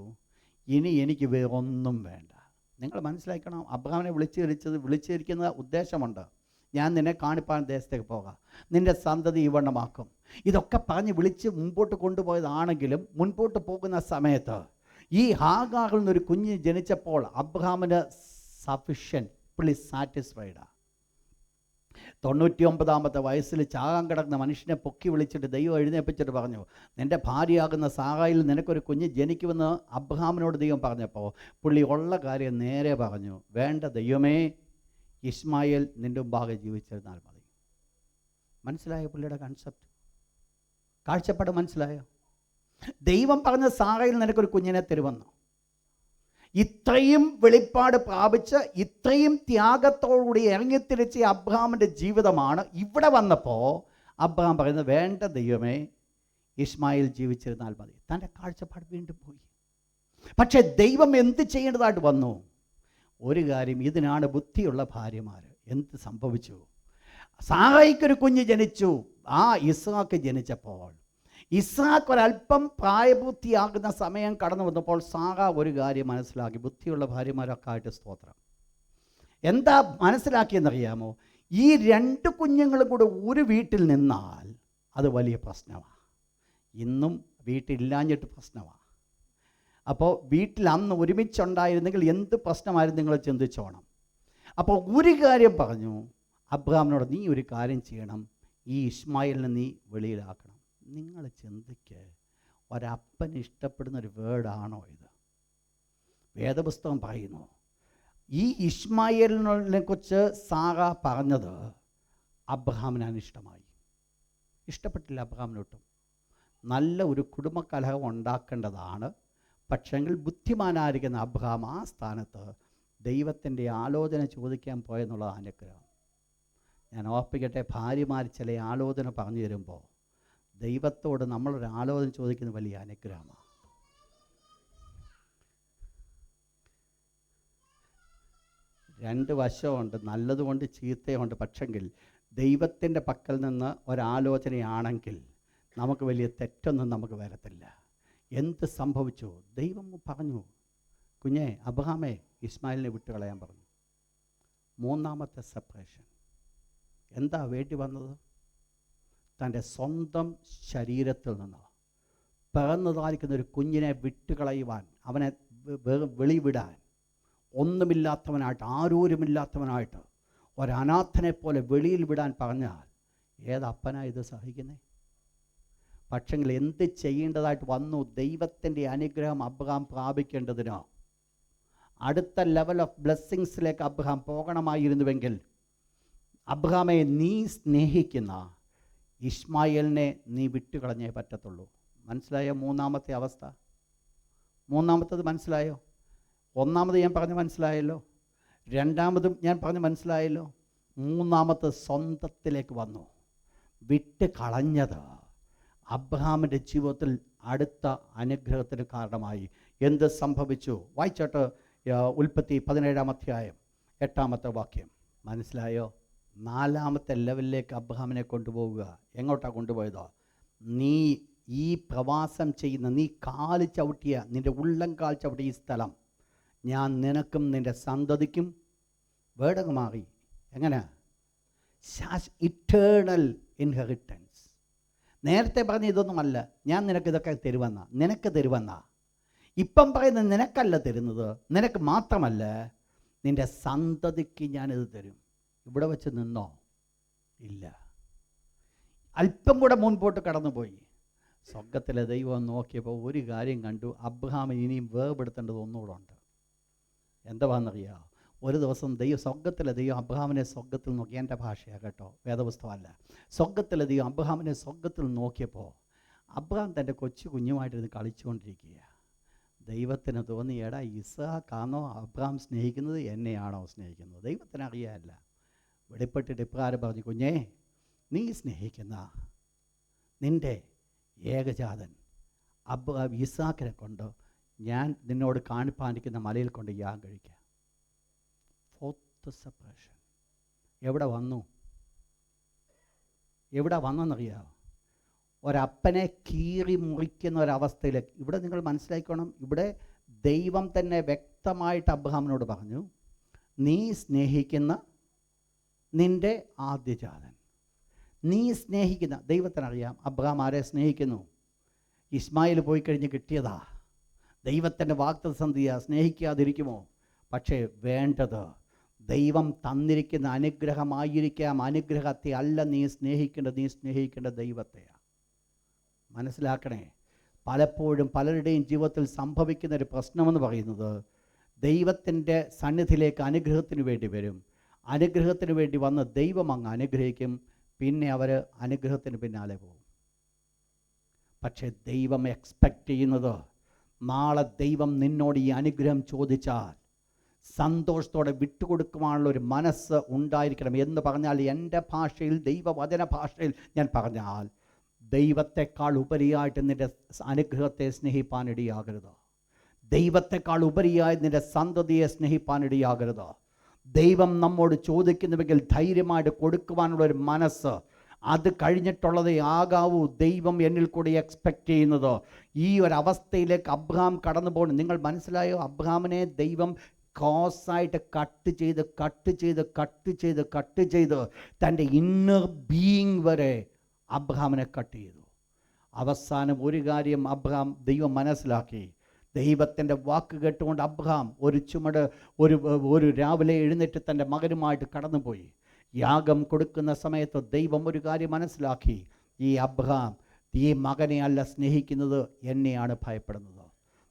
ഇനി എനിക്ക് വേറൊന്നും വേണ്ട. നിങ്ങൾ മനസ്സിലാക്കണം, അബ്രഹാമിനെ വിളിച്ചിരിക്കുന്ന ഉദ്ദേശമുണ്ട്. ഞാൻ നിന്നെ കാണിപ്പാൻ ദേശത്തേക്ക് പോകാം, നിൻ്റെ സന്തതി ഇവണ്ണമാക്കും. ഇതൊക്കെ പറഞ്ഞ് വിളിച്ച് മുമ്പോട്ട് കൊണ്ടുപോയതാണെങ്കിലും മുൻപോട്ട് പോകുന്ന സമയത്ത് ഈ ഹാഗാറിൽ നിന്നൊരു കുഞ്ഞ് ജനിച്ചപ്പോൾ അബ്രഹാമിന് സഫിഷ്യൻറ്റ്, പുള്ളി സാറ്റിസ്ഫൈഡാണ്. 99 വയസ്സിൽ ചാകാൻ കിടക്കുന്ന മനുഷ്യനെ പൊക്കി വിളിച്ചിട്ട് ദൈവം എഴുന്നേൽപ്പിച്ചിട്ട് പറഞ്ഞു, നിൻ്റെ ഭാര്യയാകുന്ന സാറായിൽ നിനക്കൊരു കുഞ്ഞ് ജനിക്കുമെന്ന് അബ്രഹാമിനോട് ദൈവം പറഞ്ഞപ്പോൾ പുള്ളി ഉള്ള കാര്യം നേരെ പറഞ്ഞു, വേണ്ട ദൈവമേ, ഇസ്മായേൽ നിൻ്റെ മുമ്പാകെ ജീവിച്ചിരുന്നാൽ മതി. മനസ്സിലായോ പുള്ളിയുടെ കൺസെപ്റ്റ്, കാഴ്ചപ്പാട് മനസ്സിലായോ? ദൈവം പറഞ്ഞ സാറയിൽ നിനക്കൊരു കുഞ്ഞിനെ തരുമെന്നോ? ഇത്രയും വെളിപ്പാട് പ്രാപിച്ച് ഇത്രയും ത്യാഗത്തോടുകൂടി ഇറങ്ങിത്തിരിച്ച അബ്രഹാമിൻ്റെ ജീവിതമാണ് ഇവിടെ വന്നപ്പോൾ അബ്രഹാം പറയുന്നത്, വേണ്ട ദൈവമേ, ഇസ്മായിൽ ജീവിച്ചിരുന്നാൽ മതി. തൻ്റെ കാഴ്ചപ്പാട് വീണ്ടും പോയി. പക്ഷേ ദൈവം എന്ത് ചെയ്യേണ്ടതായിട്ട് വന്നു? ഒരു കാര്യം, ഇതിനാണ് ബുദ്ധിയുള്ള ഭാര്യമാർ. എന്ത് സംഭവിച്ചു? സാറയ്ക്കൊരു കുഞ്ഞ് ജനിച്ചു. ആ ഇസ്ഹാക്ക് ജനിച്ചപ്പോൾ ഇസ്ഹാക്ക് ഒരല്പം പ്രായപൂർത്തിയാകുന്ന സമയം കടന്നു വന്നപ്പോൾ സാറ ഒരു കാര്യം മനസ്സിലാക്കി. ബുദ്ധിയുള്ള ഭാര്യമാരൊക്കെ ആയിട്ട് സ്തോത്രം. എന്താ മനസ്സിലാക്കിയെന്നറിയാമോ? ഈ 2 കുഞ്ഞുങ്ങളും കൂടെ ഒരു വീട്ടിൽ നിന്നാൽ അത് വലിയ പ്രശ്നമാണ്. ഇന്നും വീട്ടിലില്ലാഞ്ഞിട്ട് പ്രശ്നമാണ്. അപ്പോൾ വീട്ടിൽ അന്ന് ഒരുമിച്ചുണ്ടായിരുന്നെങ്കിൽ എന്ത് പ്രശ്നമായിരുന്നു നിങ്ങൾ ചിന്തിച്ചോണം. അപ്പോൾ ഒരു കാര്യം പറഞ്ഞു അബ്രഹാമിനോട്, നീ ഒരു കാര്യം ചെയ്യണം, ഈ ഇസ്മായിലിനെ നീ വെളിയിലാക്കണം. നിങ്ങൾ ചിന്തിക്ക്, ഒരപ്പന് ഇഷ്ടപ്പെടുന്ന ഒരു വേർഡാണോ ഇത്? വേദപുസ്തകം പറയുന്നു, ഈ ഇസ്മായിലിനെ കുറിച്ച് സാറ പറഞ്ഞത് അബ്രഹാമിന് അനിഷ്ടമായി. ഇഷ്ടപ്പെട്ടില്ല അബ്രഹാമിനൊട്ടും. നല്ല ഒരു കുടുംബകലഹം ഉണ്ടാക്കേണ്ടതാണ്. പക്ഷെങ്കിൽ ബുദ്ധിമാനായിരിക്കുന്ന അബ്രഹാം ആ സ്ഥാനത്ത് ദൈവത്തിൻ്റെ ആലോചന ചോദിക്കാൻ പോയെന്നുള്ളത് അനുഗ്രഹം. ഞാൻ ഓർപ്പിക്കട്ടെ, ഭാര്യമാർ ചില ആലോചന പറഞ്ഞു തരുമ്പോൾ ദൈവത്തോട് നമ്മളൊരു ആലോചന ചോദിക്കുന്നത് വലിയ അനുഗ്രഹമാണ്. രണ്ട് വശമുണ്ട്, നല്ലതുകൊണ്ട് ചീത്തയുണ്ട്. പക്ഷെങ്കിൽ ദൈവത്തിൻ്റെ പക്കൽ നിന്ന് ഒരാലോചനയാണെങ്കിൽ നമുക്ക് വലിയ തെറ്റൊന്നും നമുക്ക് വരത്തില്ല. എന്ത് സംഭവിച്ചു? ദൈവം പറഞ്ഞു, കുഞ്ഞെ അബ്രഹാമേ, ഇസ്മായിലിനെ വിട്ടുകളയാൻ പറഞ്ഞു. 3ാമത്തെ സെപ്പറേഷൻ. എന്താ വേണ്ടി വന്നത്? തൻ്റെ സ്വന്തം ശരീരത്തിൽ നിന്ന് പിറന്നതായിരിക്കുന്ന ഒരു കുഞ്ഞിനെ വിട്ടുകളയുവാൻ, അവനെ വെളിവിടാൻ, ഒന്നുമില്ലാത്തവനായിട്ട്, ആരോരുമില്ലാത്തവനായിട്ട്, ഒരനാഥനെ പോലെ വെളിയിൽ വിടാൻ പറഞ്ഞാൽ ഏതപ്പനാ ഇത് സഹിക്കുന്നേ? പക്ഷെങ്കിൽ എന്ത് ചെയ്യേണ്ടതായിട്ട് വന്നു? ദൈവത്തിൻ്റെ അനുഗ്രഹം അബ്രഹാം പ്രാപിക്കേണ്ടതിനോ അടുത്ത ലെവൽ ഓഫ് ബ്ലെസ്സിങ്സിലേക്ക് അബ്രഹാം പോകണമായിരുന്നുവെങ്കിൽ അബ്രഹാമെ നീ സ്നേഹിക്കുന്ന ഇസ്മായിലിനെ നീ വിട്ടുകളഞ്ഞേ പറ്റത്തുള്ളൂ. മനസ്സിലായോ? 3ാമത്തെ അവസ്ഥ. 3ാമത്തത് മനസ്സിലായോ? 1ാമത് ഞാൻ പറഞ്ഞ് മനസ്സിലായല്ലോ, 2ാമതും ഞാൻ പറഞ്ഞ് മനസ്സിലായല്ലോ. 3ാമത്തെ സ്വന്തത്തിലേക്ക് വന്നു. വിട്ട് കളഞ്ഞത് അബ്രഹാമിൻ്റെ ജീവിതത്തിൽ അടുത്ത അനുഗ്രഹത്തിന് കാരണമായി. എന്ത് സംഭവിച്ചു? വായിച്ചോട്ട് ഉൽപ്പത്തി 17-ാം അധ്യായം 8ാമത്തെ വാക്യം. മനസ്സിലായോ? 4ാമത്തെ ലെവലിലേക്ക് അബ്രഹാമിനെ കൊണ്ടുപോവുക. എങ്ങോട്ടാണ് കൊണ്ടുപോയതോ? നീ ഈ പ്രവാസം ചെയ്യുന്ന, നീ കാല് ചവിട്ടിയ, നിൻ്റെ ഉള്ളംകാൽ ചവിട്ടിയ ഈ സ്ഥലം ഞാൻ നിനക്കും നിൻ്റെ സന്തതിക്കും വേടങ്ങ് മാറി. എങ്ങനെ? Eternal inheritance. നേരത്തെ പറഞ്ഞ ഇതൊന്നുമല്ല, ഞാൻ നിനക്കിതൊക്കെ തരുവെന്ന, നിനക്ക് തരുവെന്ന. ഇപ്പം പറയുന്നത് നിനക്കല്ല തരുന്നത്, നിനക്ക് മാത്രമല്ല, നിൻ്റെ സന്തതിക്ക് ഞാനിത് തരും. ഇവിടെ വെച്ച് നിന്നോ? ഇല്ല. അല്പം കൂടെ മുൻപോട്ട് കടന്നുപോയി. സ്വർഗത്തിലെ ദൈവം നോക്കിയപ്പോൾ ഒരു കാര്യം കണ്ടു, അബ്രഹാമിന് ഇനിയും വേർപെടുത്തേണ്ടത് ഒന്നുകൂടെ ഉണ്ട്. എന്താണെന്നറിയാമോ? ഒരു ദിവസം സ്വർഗത്തിലെ ദൈവം അബ്രഹാമിനെ സ്വർഗത്തിൽ നോക്കി, എൻ്റെ ഭാഷയാണ് കേട്ടോ, വേദപുസ്തകമല്ല. സ്വർഗത്തിലെ ദൈവം അബ്രഹാമിനെ സ്വർഗത്തിൽ നോക്കിയപ്പോൾ അബ്രഹാം തൻ്റെ കൊച്ചു കുഞ്ഞുമായിട്ടിരുന്ന് കളിച്ചുകൊണ്ടിരിക്കുക. ദൈവത്തിന് തോന്നി, എടാ ഇസ്ഹാക്കാണോ അബ്രഹാം സ്നേഹിക്കുന്നത്, എന്നെയാണോ സ്നേഹിക്കുന്നത്? ദൈവത്തിന് അറിയാമല്ല. വെളിപ്പെട്ടിട്ട് ഇപ്രകാരം പറഞ്ഞു, കുഞ്ഞേ, നീ സ്നേഹിക്കുന്ന നിൻ്റെ ഏകജാതൻ ഇസ്ഹാക്കിനെ കൊണ്ട് ഞാൻ നിന്നോട് കാണിപ്പാനിക്കുന്ന മലയിൽ കൊണ്ട് യാഗം കഴിക്കുക. ഫോർത്ത് സെപ്പറേഷൻ എവിടെ വന്നെന്നറിയാമോ? ഒരപ്പനെ കീറി മുറിക്കുന്ന ഒരവസ്ഥയിലേക്ക്. ഇവിടെ നിങ്ങൾ മനസ്സിലാക്കണം, ഇവിടെ ദൈവം തന്നെ വ്യക്തമായിട്ട് അബ്രഹാമിനോട് പറഞ്ഞു, നീ സ്നേഹിക്കുന്ന നിൻ്റെ ആദ്യജാതൻ, നീ സ്നേഹിക്കുന്ന. ദൈവത്തിനറിയാം അബ്രഹാം ആരെ സ്നേഹിക്കുന്നു. ഇസ്മായിൽ പോയി കഴിഞ്ഞ് കിട്ടിയതാ, ദൈവത്തിൻ്റെ വാഗ്ദത്തസന്ധിയാ, സ്നേഹിക്കാതിരിക്കുമോ? പക്ഷേ വേണ്ടത് ദൈവം തന്നിരിക്കുന്ന അനുഗ്രഹമായിരിക്കാം. അനുഗ്രഹത്തെ അല്ല നീ സ്നേഹിക്കേണ്ട ദൈവത്തെയാണ്. മനസ്സിലാക്കണേ. പലപ്പോഴും പലരുടെയും ജീവിതത്തിൽ സംഭവിക്കുന്ന ഒരു പ്രശ്നമെന്ന് പറയുന്നത്, ദൈവത്തിൻ്റെ സന്നിധിയിലേക്ക് അനുഗ്രഹത്തിന് വേണ്ടി വരും, അനുഗ്രഹത്തിന് വേണ്ടി വന്ന് ദൈവം അങ്ങ് അനുഗ്രഹിക്കും, പിന്നെ അവർ അനുഗ്രഹത്തിന് പിന്നാലെ പോകും. പക്ഷേ ദൈവം എക്സ്പെക്റ്റ് ചെയ്യുന്നത്, നാളെ ദൈവം നിന്നോട് ഈ അനുഗ്രഹം ചോദിച്ചാൽ സന്തോഷത്തോടെ വിട്ടുകൊടുക്കുവാനുള്ള ഒരു മനസ്സ് ഉണ്ടായിരിക്കണം. എന്ന് പറഞ്ഞാൽ എൻ്റെ ഭാഷയിൽ, ദൈവവചന ഭാഷയിൽ ഞാൻ പറഞ്ഞാൽ, ദൈവത്തെക്കാൾ ഉപരിയായിട്ട് നിൻ്റെ അനുഗ്രഹത്തെ സ്നേഹിപ്പാനിടയാകരുത്. ദൈവത്തെക്കാൾ ഉപരിയായി നിൻ്റെ സന്തതിയെ സ്നേഹിപ്പാനിടയാകരുത്. ദൈവം നമ്മോട് ചോദിക്കുന്നുവെങ്കിൽ ധൈര്യമായിട്ട് കൊടുക്കുവാനുള്ള ഒരു മനസ്സ്, അത് കഴിഞ്ഞിട്ടുള്ളതേ ആകാവൂ. ദൈവം എന്നിൽ കൂടി എക്സ്പെക്റ്റ് ചെയ്യുന്നത്. ഈ ഒരവസ്ഥയിലേക്ക് അബ്രഹാം കടന്നു പോകണം. നിങ്ങൾ മനസ്സിലായോ? അബ്രഹാമിനെ ദൈവം കോസായിട്ട് കട്ട് ചെയ്ത് തൻ്റെ ഇന്നർ ബീയിങ് വരെ അബ്രഹാമിനെ കട്ട് ചെയ്തു. അവസാനം ഒരു കാര്യം ദൈവം മനസ്സിലാക്കി. ദൈവത്തിൻ്റെ വാക്ക് കേട്ടുകൊണ്ട് അബ്രഹാം ഒരു രാവിലെ എഴുന്നേറ്റ് തൻ്റെ മകനുമായിട്ട് കടന്നുപോയി. യാഗം കൊടുക്കുന്ന സമയത്ത് ദൈവം ഒരു കാര്യം മനസ്സിലാക്കി, ഈ അബ്രഹാം ഈ മകനെ അല്ല സ്നേഹിക്കുന്നത്, എന്നെയാണ് ഭയപ്പെടുന്നത്.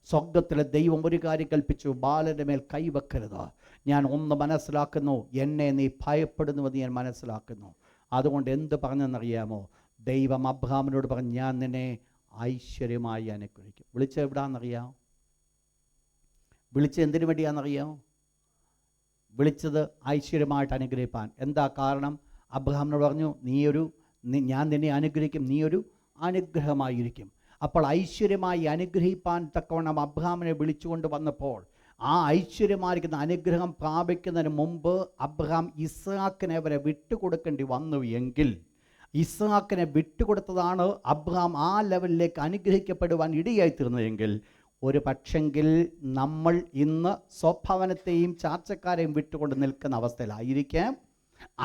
സ്വർഗത്തിലെ ദൈവം ഒരു കാര്യം കൽപ്പിച്ചു, ബാലൻ്റെ മേൽ കൈവെക്കരുത്. ഞാൻ ഒന്ന് മനസ്സിലാക്കുന്നു, എന്നെ നീ ഭയപ്പെടുന്നുവെന്ന് ഞാൻ മനസ്സിലാക്കുന്നു. അതുകൊണ്ട് എന്ത് പറഞ്ഞെന്നറിയാമോ? ദൈവം അബ്രഹാമിനോട് പറഞ്ഞു, ഞാൻ നിന്നെ ഐശ്വര്യമായി അനുഗ്രഹിക്കും. വിളിച്ചത് എവിടാന്നറിയാമോ? വിളിച്ചത് എന്തിനു വേണ്ടിയാണെന്നറിയാമോ? വിളിച്ചത് ഐശ്വര്യമായിട്ട് അനുഗ്രഹിപ്പാൻ. എന്താ കാരണം? അബ്രഹാമിനോട് പറഞ്ഞു, ഞാൻ നിന്നെ അനുഗ്രഹിക്കും, നീ ഒരു അനുഗ്രഹമായിരിക്കും. അപ്പോൾ ഐശ്വര്യമായി അനുഗ്രഹിപ്പാൻ തക്കവണ്ണം അബ്രഹാമിനെ വിളിച്ചുകൊണ്ട് വന്നപ്പോൾ, ആ ഐശ്വര്യമായിരിക്കുന്ന അനുഗ്രഹം പ്രാപിക്കുന്നതിന് മുമ്പ് അബ്രഹാം ഇസ്ഹാക്കിനെ വരെ വിട്ടുകൊടുക്കേണ്ടി വന്നു എങ്കിൽ, ഇസ്ഹാക്കിനെ വിട്ടുകൊടുത്തതാണ് അബ്രഹാം ആ ലെവലിലേക്ക് അനുഗ്രഹിക്കപ്പെടുവാൻ ഇടയായിത്തീർന്നതെങ്കിൽ, ഒരു പക്ഷെങ്കിൽ നമ്മൾ ഇന്ന് സ്വഭവനത്തെയും ചാർച്ചക്കാരെയും വിട്ടുകൊണ്ട് നിൽക്കുന്ന അവസ്ഥയിലായിരിക്കാം.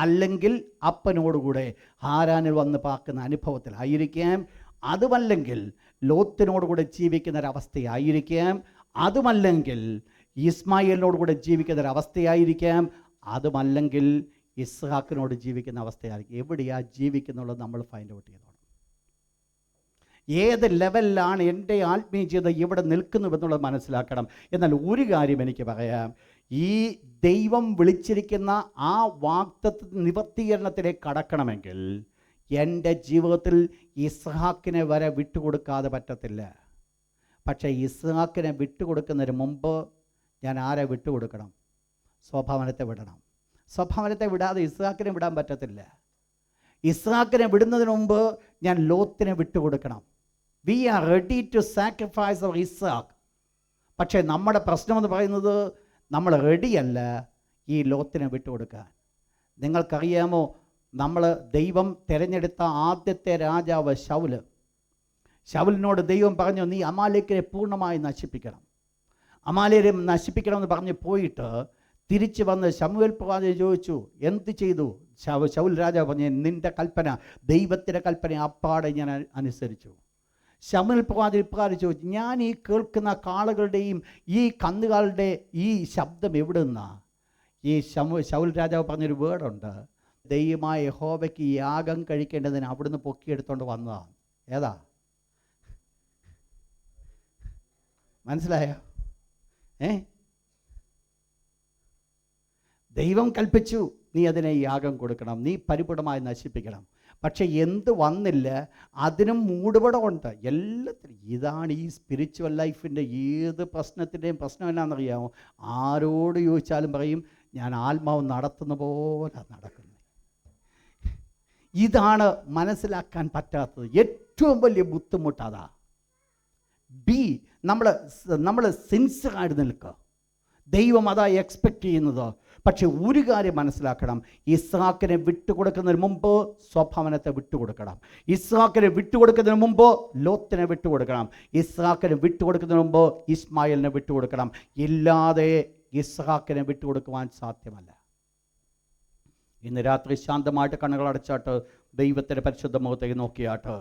അല്ലെങ്കിൽ അപ്പനോടുകൂടെ ഹാരാനിൽ വന്ന് പാർക്കുന്ന അനുഭവത്തിലായിരിക്കാം. അതുമല്ലെങ്കിൽ ലോത്തിനോടുകൂടെ ജീവിക്കുന്ന ഒരവസ്ഥയായിരിക്കാം. അതുമല്ലെങ്കിൽ ഇസ്മായിലിനോടുകൂടെ ജീവിക്കുന്ന ഒരവസ്ഥയായിരിക്കാം. അതുമല്ലെങ്കിൽ ഇസ്ഹാക്കിനോട് ജീവിക്കുന്ന അവസ്ഥയായിരിക്കും. എവിടെയാണ് ജീവിക്കുന്നുള്ളത് നമ്മൾ ഫൈൻഡ് ഔട്ട് ചെയ്തോണം. ഏത് ലെവലിലാണ് എൻ്റെ ആത്മീയ ജീവിതം ഇവിടെ നിൽക്കുന്നുവെന്നുള്ളത് മനസ്സിലാക്കണം. എന്നാൽ ഒരു കാര്യം എനിക്ക് പറയാം, ഈ ദൈവം വിളിച്ചിരിക്കുന്ന ആ വാഗ്ദത്ത നിവർത്തീകരണത്തിലേക്ക് കടക്കണമെങ്കിൽ എൻ്റെ ജീവിതത്തിൽ ഇസ്ഹാക്കിനെ വരെ വിട്ടുകൊടുക്കാതെ പറ്റത്തില്ല. പക്ഷേ ഇസ്ഹാക്കിനെ വിട്ടുകൊടുക്കുന്നതിന് മുമ്പ് ഞാൻ ആരെ വിട്ടുകൊടുക്കണം? സ്വഭവനത്തെ വിടണം. സ്വഭവനത്തെ വിടാതെ ഇസ്ഹാക്കിനെ വിടാൻ പറ്റത്തില്ല. ഇസ്ഹാക്കിനെ വിടുന്നതിന് മുമ്പ് ഞാൻ ലോത്തിനെ വിട്ടുകൊടുക്കണം. We are ready to sacrifice our Ishaq. പക്ഷേ നമ്മുടെ പ്രശ്നമെന്ന് പറയുന്നത്, നമ്മൾ റെഡിയല്ല ഈ ലോത്തിനെ വിട്ടുകൊടുക്കാൻ. നിങ്ങൾക്കറിയാമോ, ദൈവം തിരഞ്ഞെടുത്ത ആദ്യത്തെ രാജാവ് ശൗലിനോട് ദൈവം പറഞ്ഞു, നീ അമാലേക്കിനെ പൂർണ്ണമായി നശിപ്പിക്കണം. അമാലേരെ നശിപ്പിക്കണമെന്ന് പറഞ്ഞ് പോയിട്ട് തിരിച്ച് വന്ന് ശമൂവേൽ പ്രവാചകൻ ചോദിച്ചു, എന്ത് ചെയ്തു? ശൗൽ രാജാവ് പറഞ്ഞു, നിൻ്റെ കൽപ്പന, ദൈവത്തിൻ്റെ കൽപ്പന അപ്പാടെ ഞാൻ അനുസരിച്ചു. ശമൂവേൽ പ്രവാചകൻ ഇപ്രകാരം ചോദിച്ചു, ഞാൻ ഈ കേൾക്കുന്ന കാളകളുടെയും ഈ കന്നുകാലുടെ ഈ ശബ്ദം എവിടെ നിന്നാണ്? ഈ ശൗൽ രാജാവ് പറഞ്ഞൊരു വേർഡുണ്ട്, ദൈവമായ യഹോവയ്ക്ക് യാഗം കഴിക്കേണ്ടതിന് അവിടുന്ന് പൊക്കിയെടുത്തോണ്ട് വന്നതാണ്. ഏതാ? മനസ്സിലായോ? ദൈവം കൽപ്പിച്ചു, നീ അതിനെ യാഗം കൊടുക്കണം, നീ പരിപൂർണമായി നശിപ്പിക്കണം. പക്ഷെ എന്ത് വന്നില്ല, അതിനും മൂടുപടമുണ്ട് എല്ലാത്തിനും. ഇതാണ് ഈ സ്പിരിച്വൽ ലൈഫിൻ്റെ ഏത് പ്രശ്നത്തിൻ്റെയും പ്രശ്നം എന്നാണെന്നറിയാമോ? ആരോട് ചോദിച്ചാലും പറയും, ഞാൻ ആത്മാവ് നടത്തുന്ന പോലെ നടക്കുന്നത്. ഇതാണ് മനസ്സിലാക്കാൻ പറ്റാത്തത്. ഏറ്റവും വലിയ ബുദ്ധിമുട്ട് അതാ. നമ്മൾ സിൻസിയറായിട്ട് നിൽക്കുക. ദൈവം അതാ എക്സ്പെക്റ്റ് ചെയ്യുന്നത്. പക്ഷെ ഒരു കാര്യം മനസ്സിലാക്കണം, ഇസ്ഹാക്കിനെ വിട്ടുകൊടുക്കുന്നതിന് മുമ്പ് സ്വഭവനത്തെ വിട്ടുകൊടുക്കണം. ഇസ്ഹാക്കിനെ വിട്ടുകൊടുക്കുന്നതിന് മുമ്പ് ലോത്തിനെ വിട്ടുകൊടുക്കണം. ഇസ്ഹാക്കിനെ വിട്ടുകൊടുക്കുന്നതിന് മുമ്പ് ഇസ്മായിലിനെ വിട്ടുകൊടുക്കണം. ഇല്ലാതെ ഇസ്ഹാക്കിനെ വിട്ടുകൊടുക്കുവാൻ സാധ്യമല്ല. ഇന്ന് രാത്രി ശാന്തമായിട്ട് കണ്ണുകൾ അടച്ചാട്ട് ദൈവത്തിൻ്റെ പരിശുദ്ധ മുഖത്തേക്ക് നോക്കിയാട്ട്